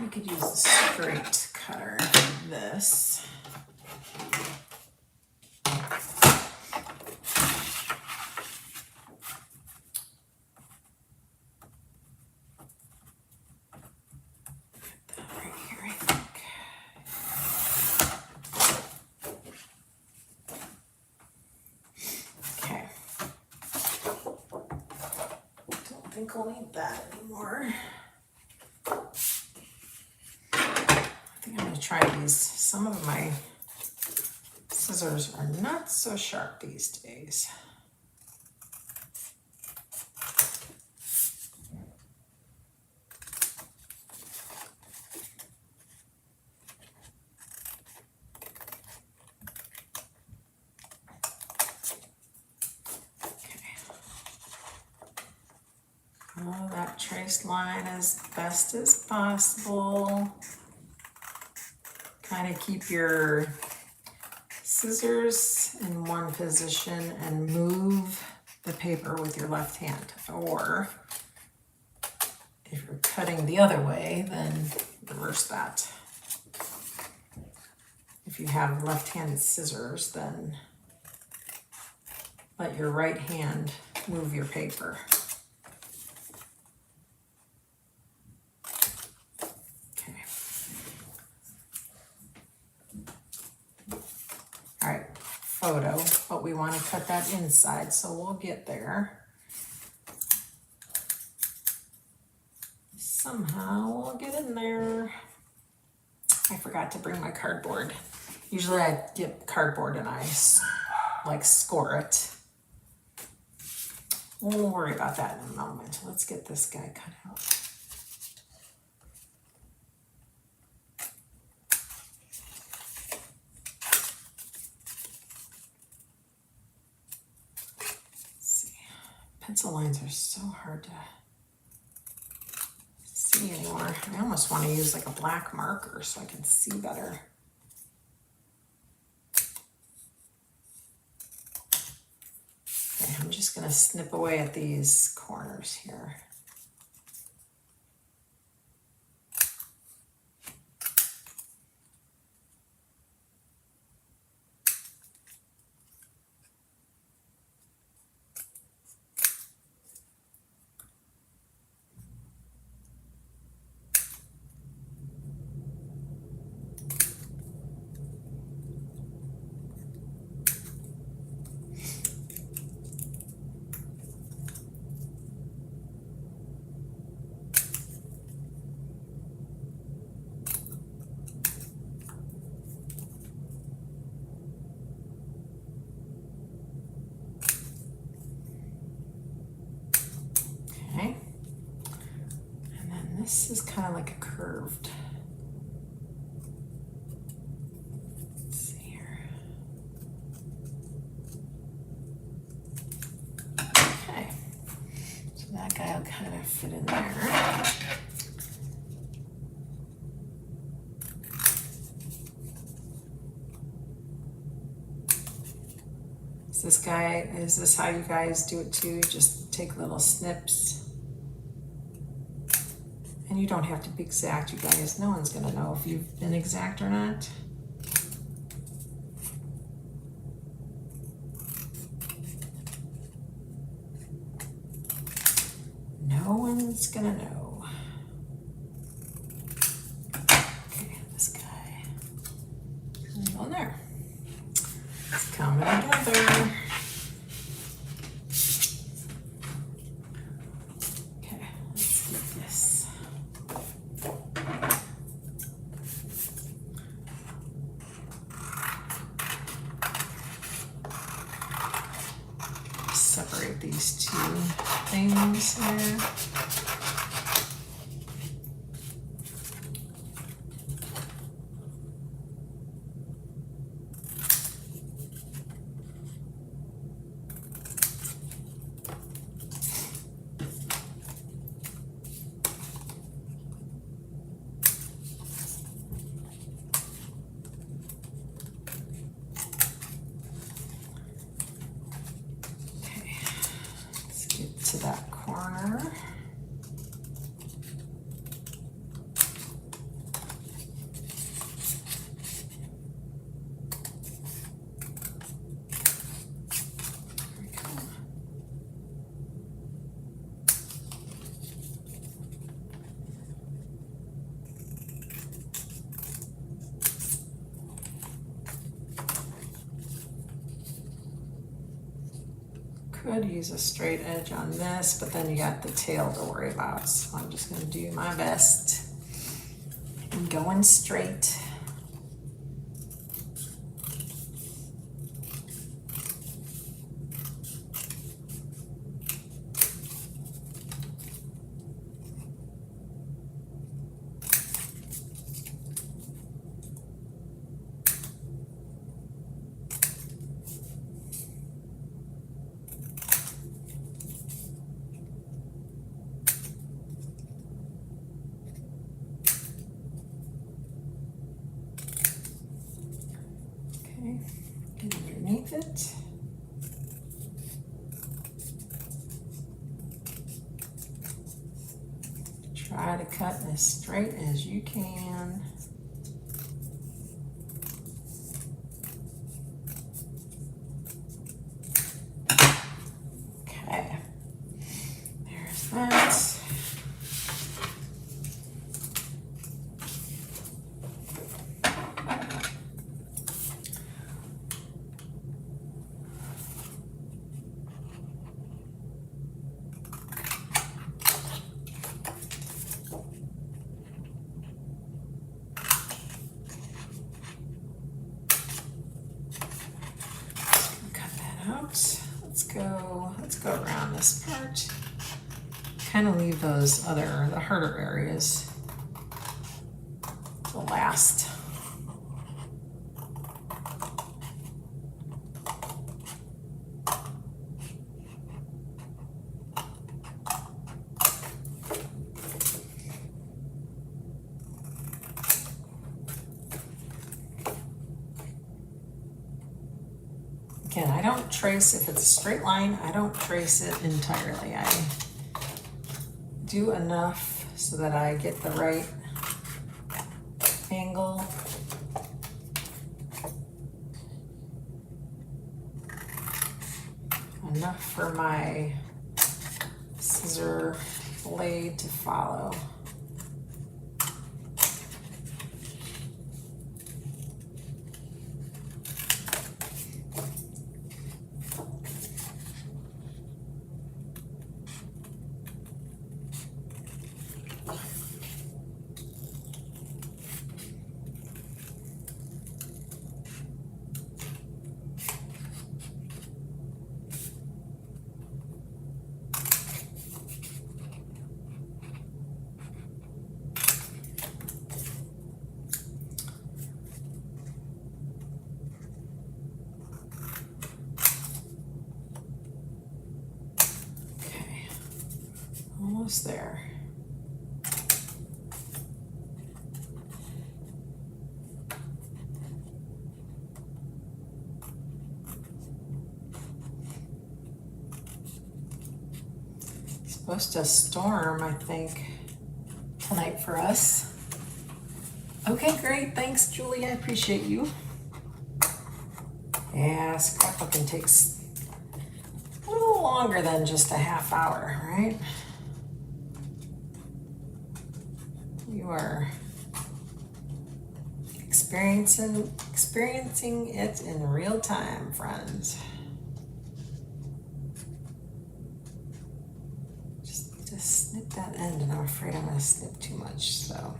S1: We could use a straight cutter for this. think we'll need that anymore. I think I'm gonna try these. Some of my scissors are not so sharp these days. Follow that trace line as best as possible. Kind of keep your scissors in one position and move the paper with your left hand. Or if you're cutting the other way, then reverse that. If you have left-handed scissors, then let your right hand move your paper. Photo, but we want to cut that inside, so we'll get there. Somehow we'll get in there. I forgot to bring my cardboard. Usually I get cardboard and I like score it. We'll worry about that in a moment. Let's get this guy cut out. Pencil lines are so hard to see anymore. I almost want to use like a black marker so I can see better. Okay, I'm just going to snip away at these corners here. This is kind of like a curved. Let's see here. Okay, so that guy will kind of fit in there. Is this how you guys do it too? Just take little snips. And you don't have to be exact, you guys. No one's gonna know if you've been exact or not. No one's gonna know. Okay, this guy. Go there. It's coming together. Separate these two things here. To that corner. Could use a straight edge on this, but then you got the tail to worry about. So I'm just gonna do my best and going straight. Get underneath it. Try to cut as straight as you can. Okay, there's that. Let's go around this part. Kind of leave those the harder areas to last. Again, I don't trace, if it's a straight line, I don't trace it entirely. I do enough so that I get the right angle. Enough for my scissor blade to follow. Almost there. It's supposed to storm, I think, tonight for us. Okay, great. Thanks, Julie. I appreciate you. Yeah, scrapbooking takes a little longer than just a half hour, right? You are experiencing it in real time, friends. Just snip that end, and I'm afraid I'm going to snip too much, so.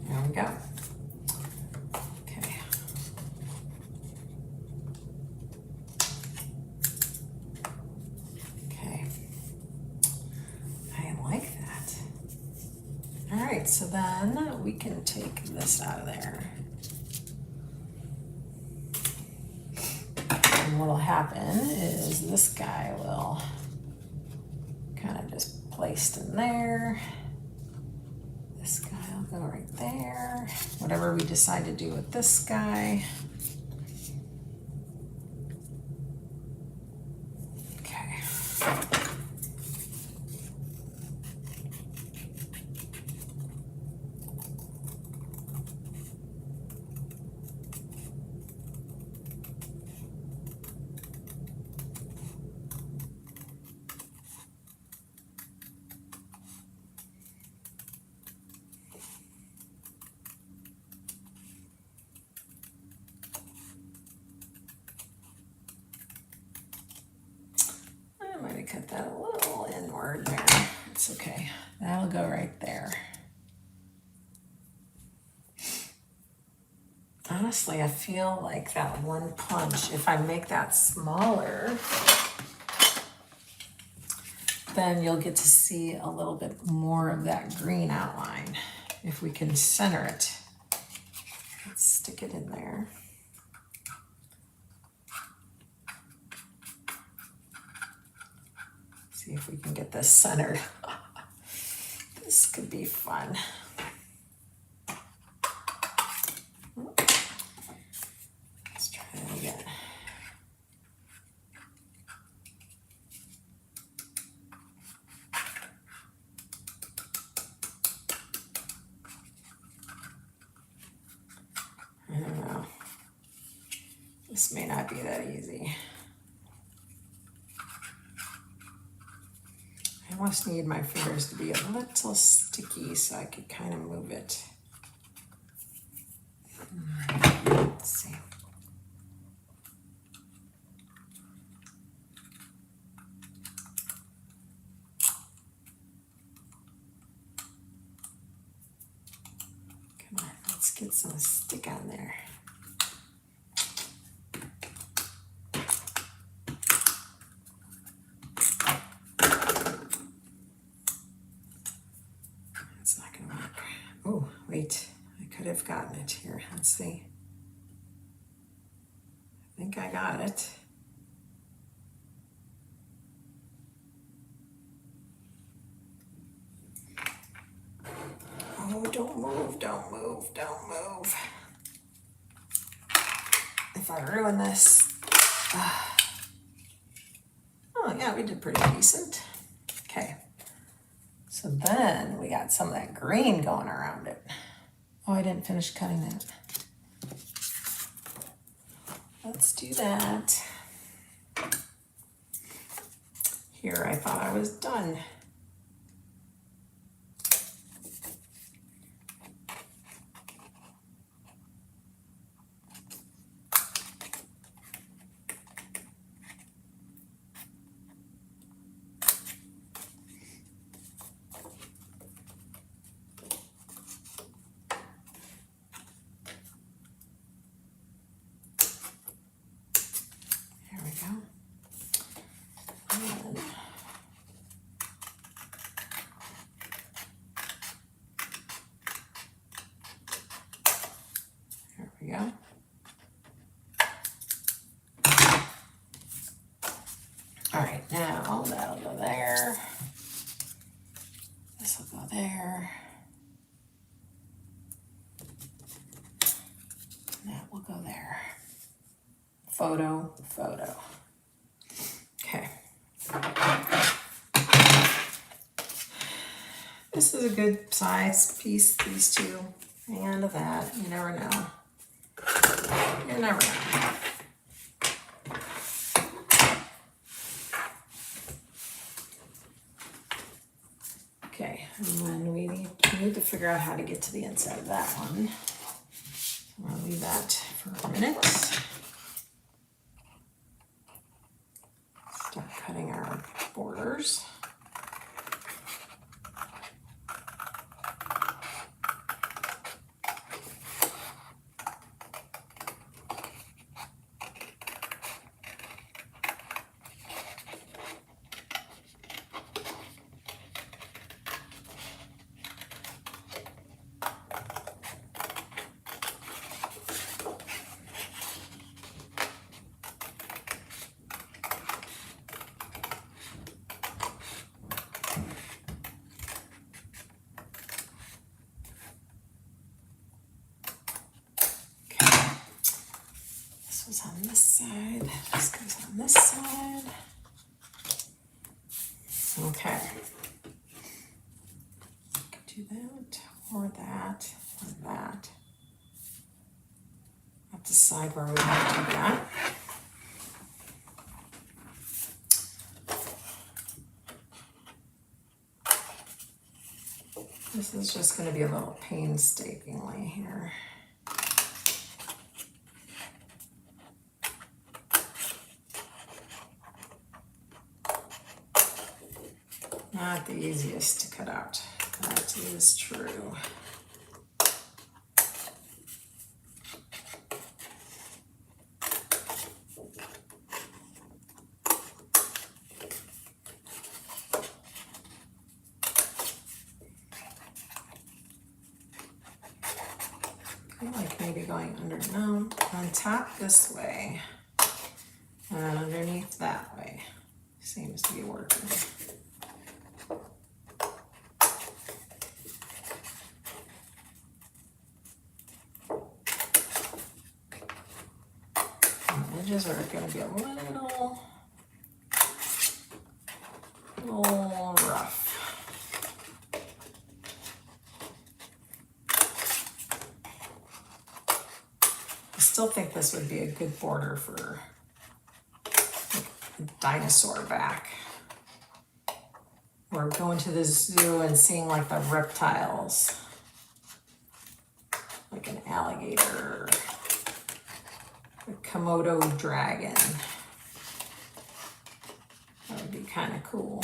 S1: There we go. Okay. Okay. I like that. All right, so then we can take this out of there. And what'll happen is this guy will kind of just placed in there. This guy will go right there. Whatever we decide to do with this guy. Okay. That'll go right there. Honestly, I feel like that one punch, if I make that smaller, then you'll get to see a little bit more of that green outline. If we can center it. Let's stick it in there. See if we can get this centered. This could be fun. Let's try that again. I don't know. This may not be that easy. I almost need my fingers to be a little sticky so I could kind of move it. Let's see. Come on, let's get some stick on there. It's not gonna work. Oh, wait, I could have gotten it here. Let's see. I think I got it. Oh, don't move, don't move, don't move. If I ruin this. Oh yeah, we did pretty decent. Okay. So then we got some of that green going around it. Oh, I didn't finish cutting that. Let's do that. Here, I thought I was done. There we go. All right, now that'll go there. This will go there. That will go there. Photo, photo. Okay. This is a good size piece, these two. Hang on to that. You never know. You never know. Okay, and then we need to figure out how to get to the inside of that one. So I'll leave that for a minute. Start cutting our borders. This goes on this side, this goes on this side. Okay. Do that, or that, or that. I'll decide where we want to do that. This is just going to be a little painstakingly here. Not the easiest to cut out. That is true. I like maybe going under, no, on top this way, and underneath that way. Seems to be working. The edges are going to be a little rough. I still think this would be a good border for like a dinosaur back. Or going to the zoo and seeing like the reptiles. Like an alligator. A Komodo dragon. That would be kind of cool.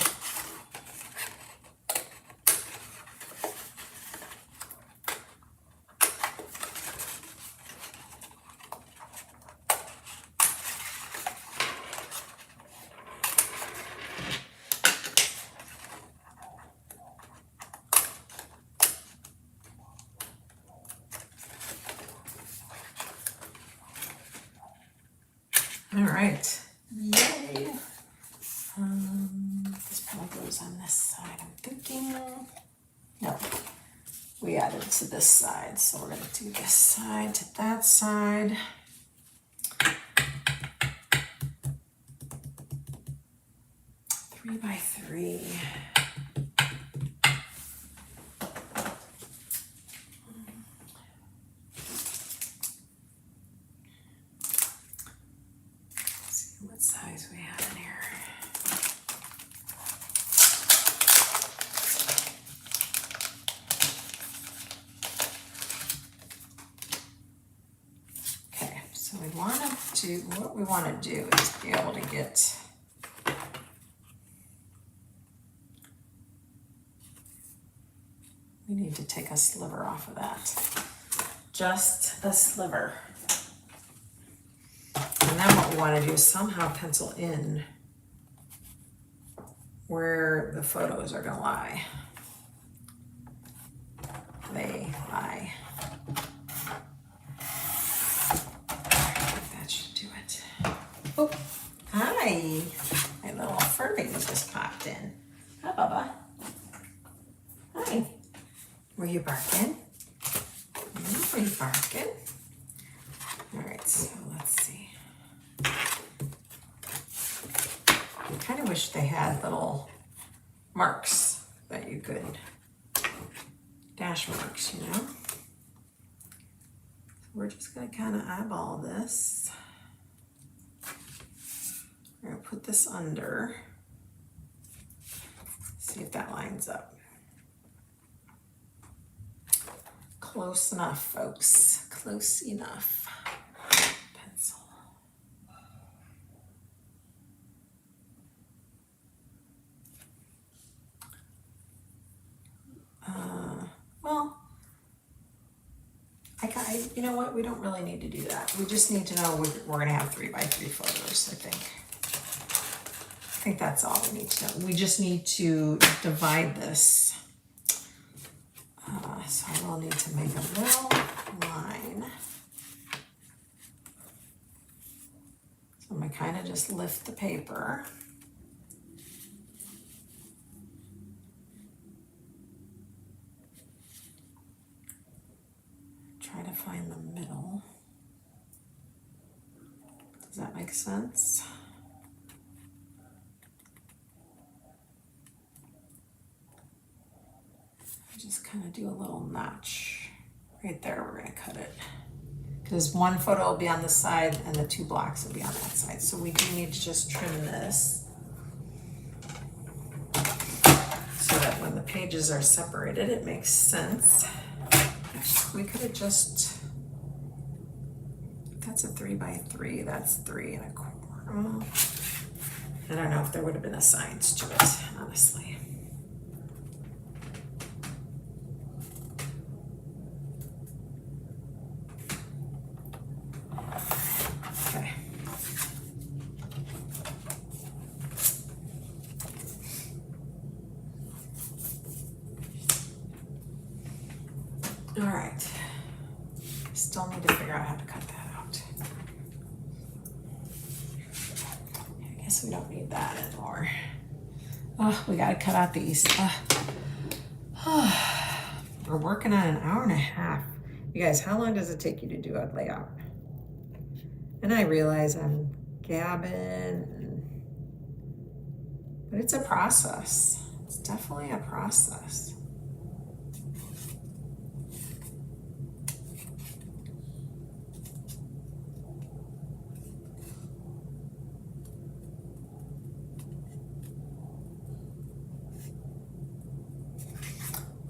S1: All right, yay. This probably goes on this side, I'm thinking. No, we added to this side, so we're gonna do this side to that side. Three by three. What size we have in here. Okay, so we want to do, what we want to do is be able to get we need to take a sliver off of that. Just a sliver. And then what we want to do is somehow pencil in where the photos are going to lie. They lie. I think that should do it. Oh, hi. My little fur baby just popped in. Hi, Bubba. Hi. Were you barking? Were you barking? All right, so let's see. I kind of wish they had little marks that you could, dash marks, you know? So we're just gonna kind of eyeball this. We're gonna put this under, see if that lines up. Close enough, folks, close enough. Pencil. Well, you know what? We don't really need to do that. We just need to know we're going to have 3 by 3 photos, I think. I think that's all we need to know. We just need to divide this. So I will need to make a little line. So I'm going to kind of just lift the paper. Try to find the middle. Does that make sense? Just kind of do a little notch right there. We're going to cut it because one photo will be on this side and the 2 blocks will be on that side. So we do need to just trim this so that when the pages are separated, it makes sense. We could have just, that's a 3 by 3, that's 3 1/4. I don't know if there would have been a sides to it, honestly. All right. Still need to figure out how to cut that out. I guess we don't need that anymore. Oh, we gotta cut out these. We're working on an hour and a half. You guys, how long does it take you to do a layout? And I realize I'm gabbing, but it's a process. It's definitely a process.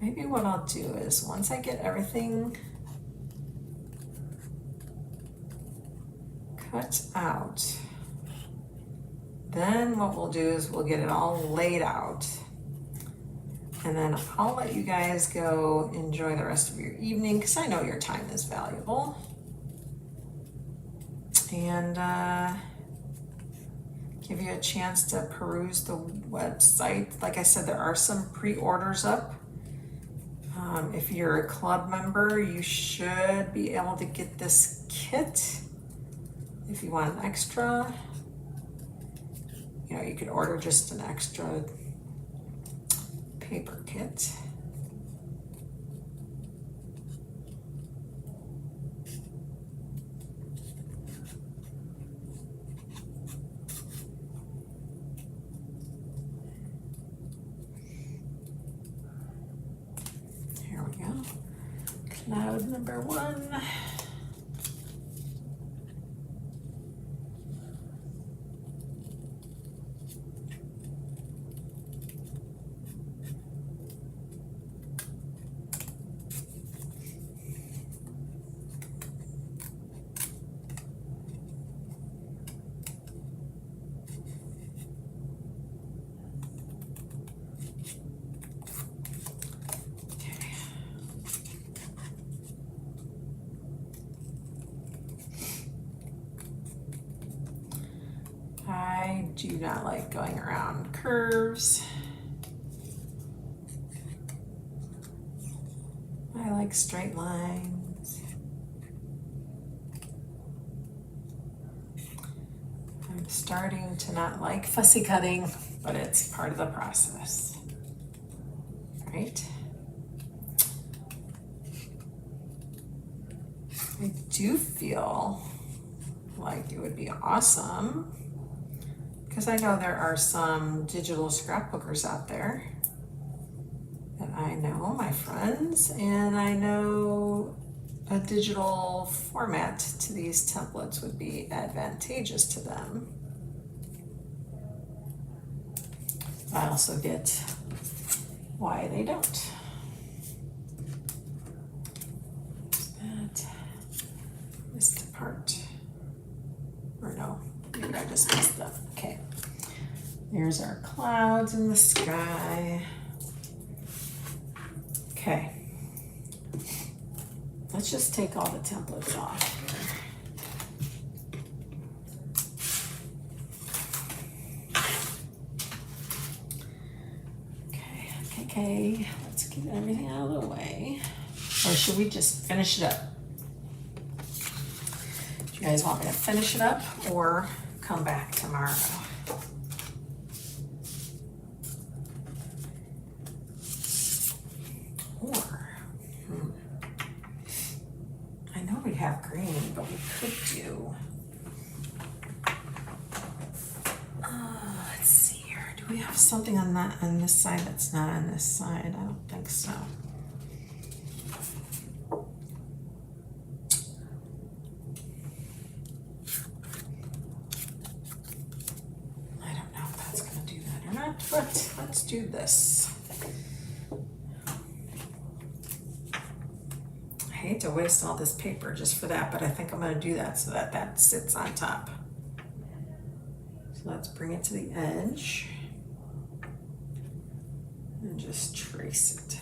S1: Maybe what I'll do is once I get everything cut out, then what we'll do is we'll get it all laid out, and then I'll let you guys go enjoy the rest of your evening because I know your time is valuable. And give you a chance to peruse the website. Like I said, there are some pre-orders up. If you're a club member, you should be able to get this kit. If you want an extra, you know, you could order just an extra paper kit. Here we go. Cloud number 1. I do not like going around curves. I like straight lines. I'm starting to not like fussy cutting, but it's part of the process, right? I do feel like it would be awesome, because I know there are some digital scrapbookers out there that I know, my friends, and I know a digital format to these templates would be advantageous to them. I also get why they don't. That missed a part. Or no, maybe I just missed them. Okay. There's our clouds in the sky. Okay. Let's just take all the templates off here. Okay. Let's get everything out of the way. Or should we just finish it up? Do you guys want me to finish it up or come back tomorrow? I know we have green, but we could do. Let's see here. Do we have something on this side that's not on this side? I don't think so. I don't know if that's going to do that or not, but let's do this. I hate to waste all this paper just for that, but I think I'm going to do that so that that sits on top. So let's bring it to the edge and just trace it.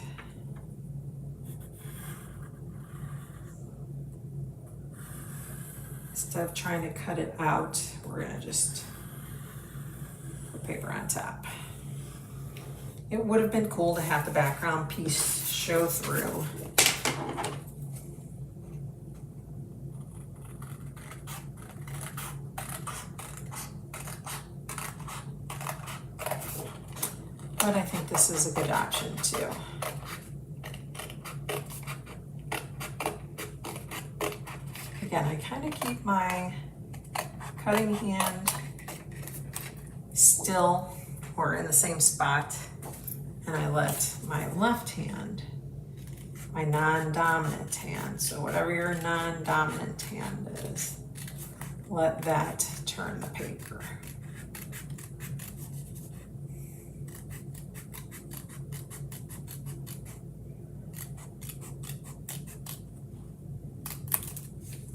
S1: Instead of trying to cut it out, we're going to just put paper on top. It would have been cool to have the background piece show through. But I think this is a good option too. Again, I kind of keep my cutting hand still or in the same spot, and I let my left hand, my non-dominant hand, so whatever your non-dominant hand is, let that turn the paper.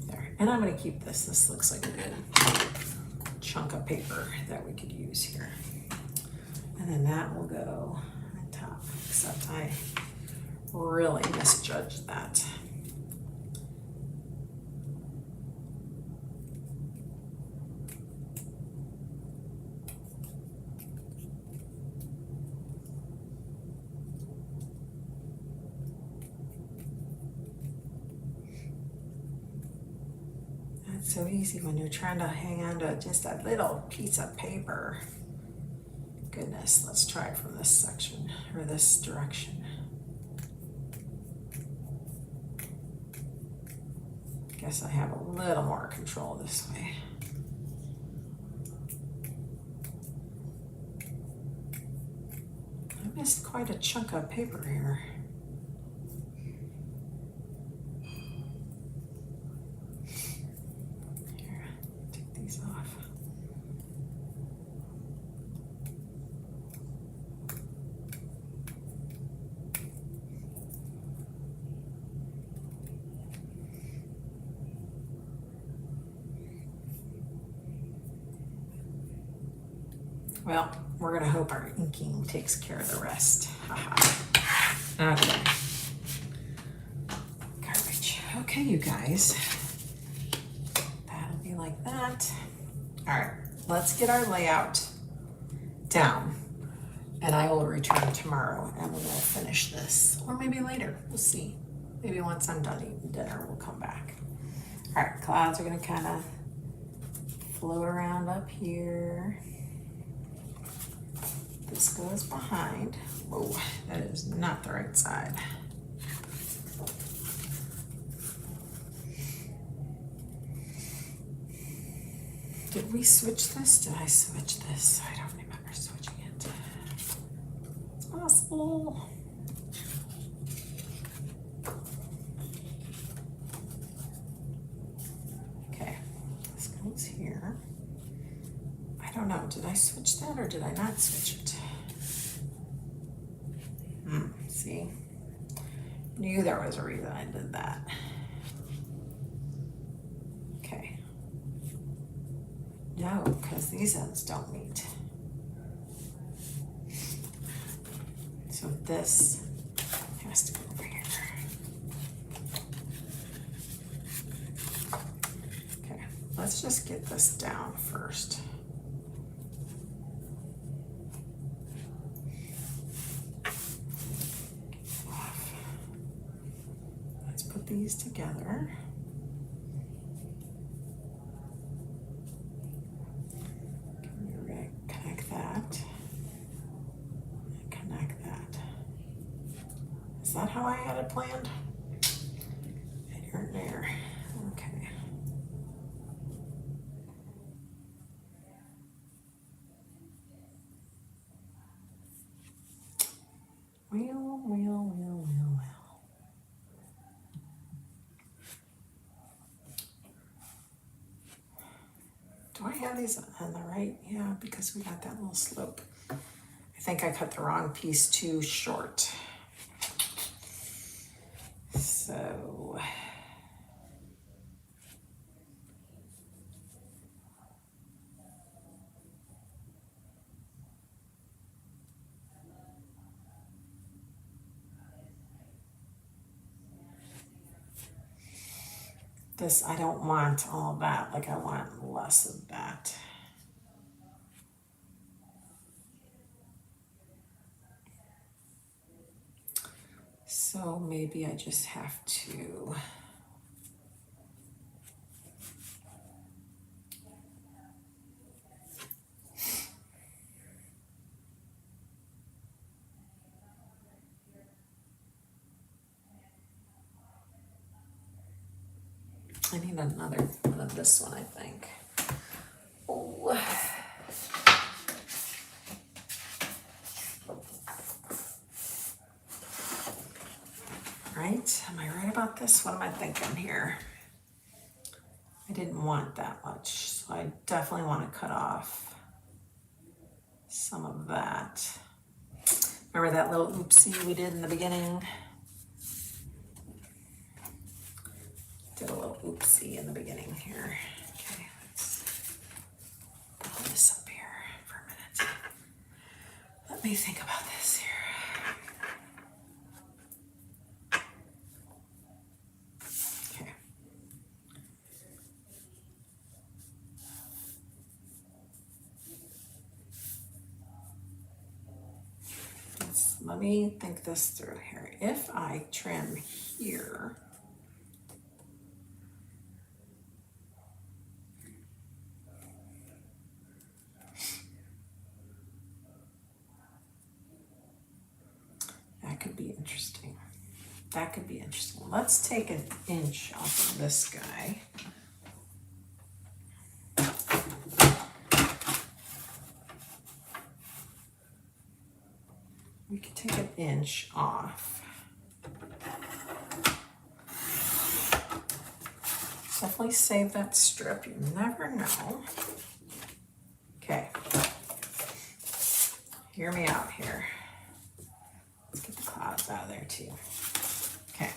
S1: There, and I'm going to keep this. This looks like a good chunk of paper that we could use here. And then that will go on top, except I really misjudged that. That's so easy when you're trying to hang on to just a little piece of paper. Goodness, let's try it from this section or this direction. Guess I have a little more control this way. I missed quite a chunk of paper here. Here, take these off. Well, we're gonna hope our inking takes care of the rest. Okay. Garbage. Okay, you guys. That'll be like that. All right, let's get our layout down. And I will return tomorrow and we will finish this. Or maybe later, we'll see. Maybe once I'm done eating dinner, we'll come back. All right, clouds are gonna kind of float around up here. This goes behind. Whoa, that is not the right side. Did we switch this? Did I switch this? I don't remember switching it. It's possible. Okay, this goes here. I don't know, did I switch that or did I not switch it? See, knew there was a reason I did that. Okay. No, because these ends don't meet. So this has to go over here. Okay, let's just get this down first. These together. We're going to connect that. And connect that. Is that how I had it planned? Here and there. Okay. Well. Do I have these on the right? Yeah, because we got that little slope. I think I cut the wrong piece too short. So this, I don't want all that, like I want less of that. So So maybe I just have to I need another one of this one, I think. Oh. Right? Am I right about this? What am I thinking here? I didn't want that much, so I definitely want to cut off some of that. Remember that little oopsie we did in the beginning? Did a little oopsie in the beginning here. Okay, let's pull this up here for a minute. Let me think about this here. Okay. Let me think this through here. If I trim here, that could be interesting. That could be interesting. Let's take an inch off of this guy. We could take an inch off. Definitely save that strip. You never know. Okay. Hear me out here. Let's get the clouds out of there too. Okay.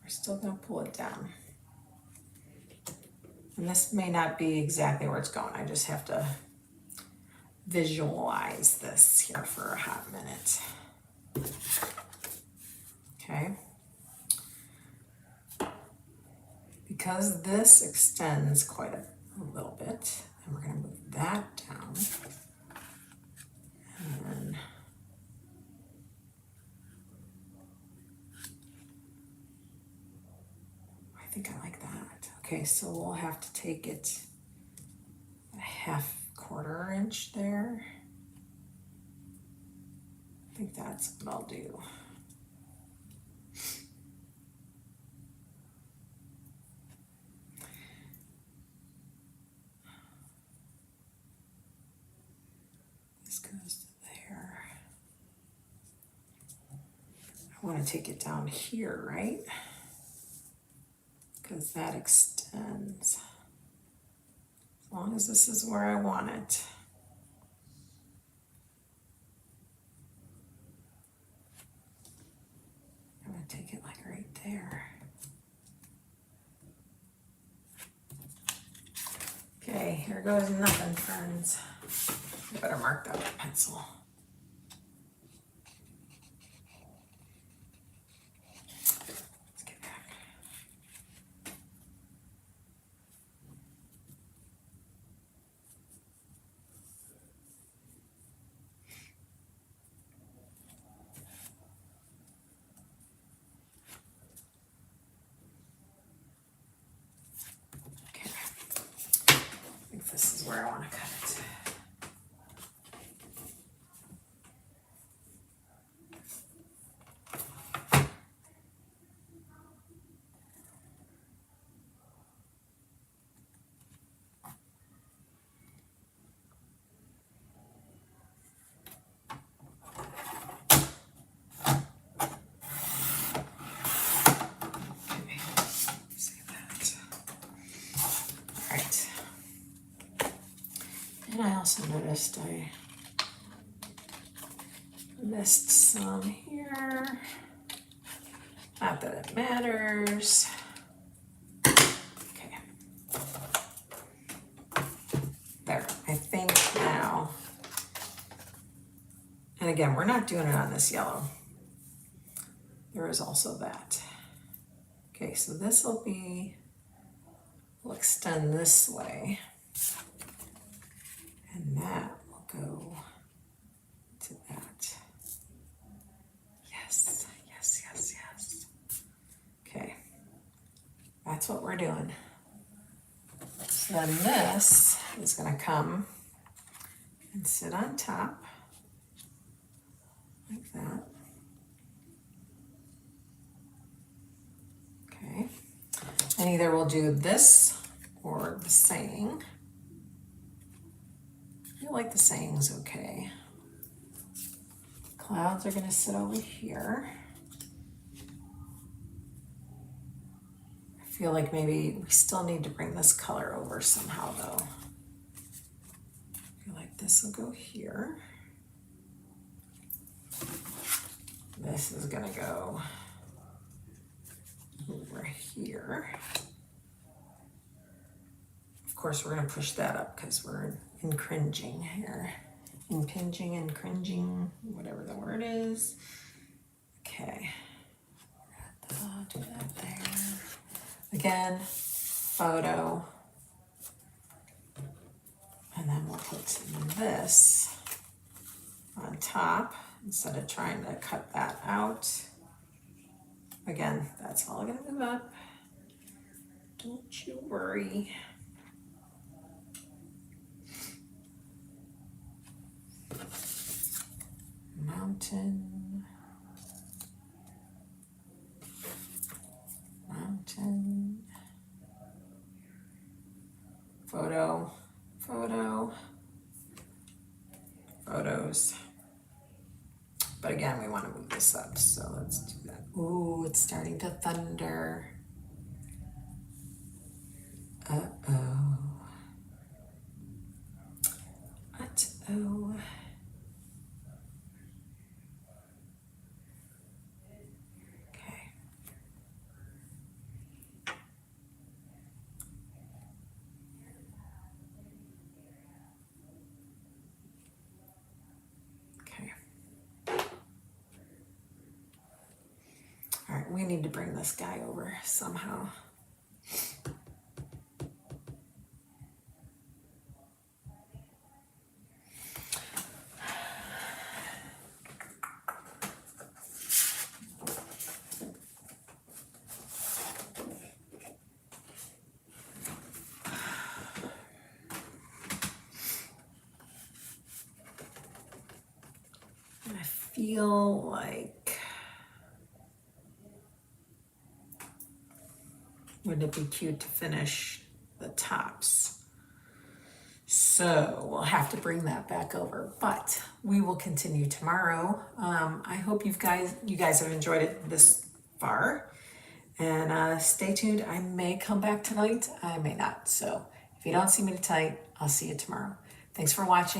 S1: We're still going to pull it down. And this may not be exactly where it's going. I just have to visualize this here for a hot minute. Okay. Because this extends quite a little bit, and we're going to move that down. And then I think I like that. Okay, so we'll have to take it a quarter inch there. I think that's what I'll do. This goes to there. I want to take it down here, right? Because that extends. As long as this is where I want it. I'm going to take it like right there. Okay, here goes nothing, friends. I better mark that with a pencil. Let's get back. Okay. I think this is where I want to cut it. I also noticed I missed some here. Not that it matters. Okay. There, I think now. And again, we're not doing it on this yellow. There is also that. Okay, so this will be, we'll extend this way. And that will go that's what we're doing. So then this is gonna come and sit on top, like that. Okay, and either we'll do this or the saying. I feel like the saying's okay. Clouds are gonna sit over here. I feel like maybe we still need to bring this color over somehow though. I feel like this will go here. This is gonna go over here. Of course, we're gonna push that up because we're encringing here. Impinging and cringing, whatever the word is. Okay. Do that there. Again, photo. And then we'll put this on top instead of trying to cut that out. Again, that's all gonna move up. Don't you worry. Mountain. Mountain. Photo. Photo. Photos. But again, we want to move this up, so let's do that. Ooh, it's starting to thunder. Uh-oh. Uh-oh. Okay. Okay. All right, we need to bring this guy over somehow. I feel like, wouldn't it be cute to finish the tops? So we'll have to bring that back over, but we will continue tomorrow. I hope you guys have enjoyed it this far, and stay tuned. I may come back tonight, I may not. So if you don't see me tonight, I'll see you tomorrow. Thanks for watching.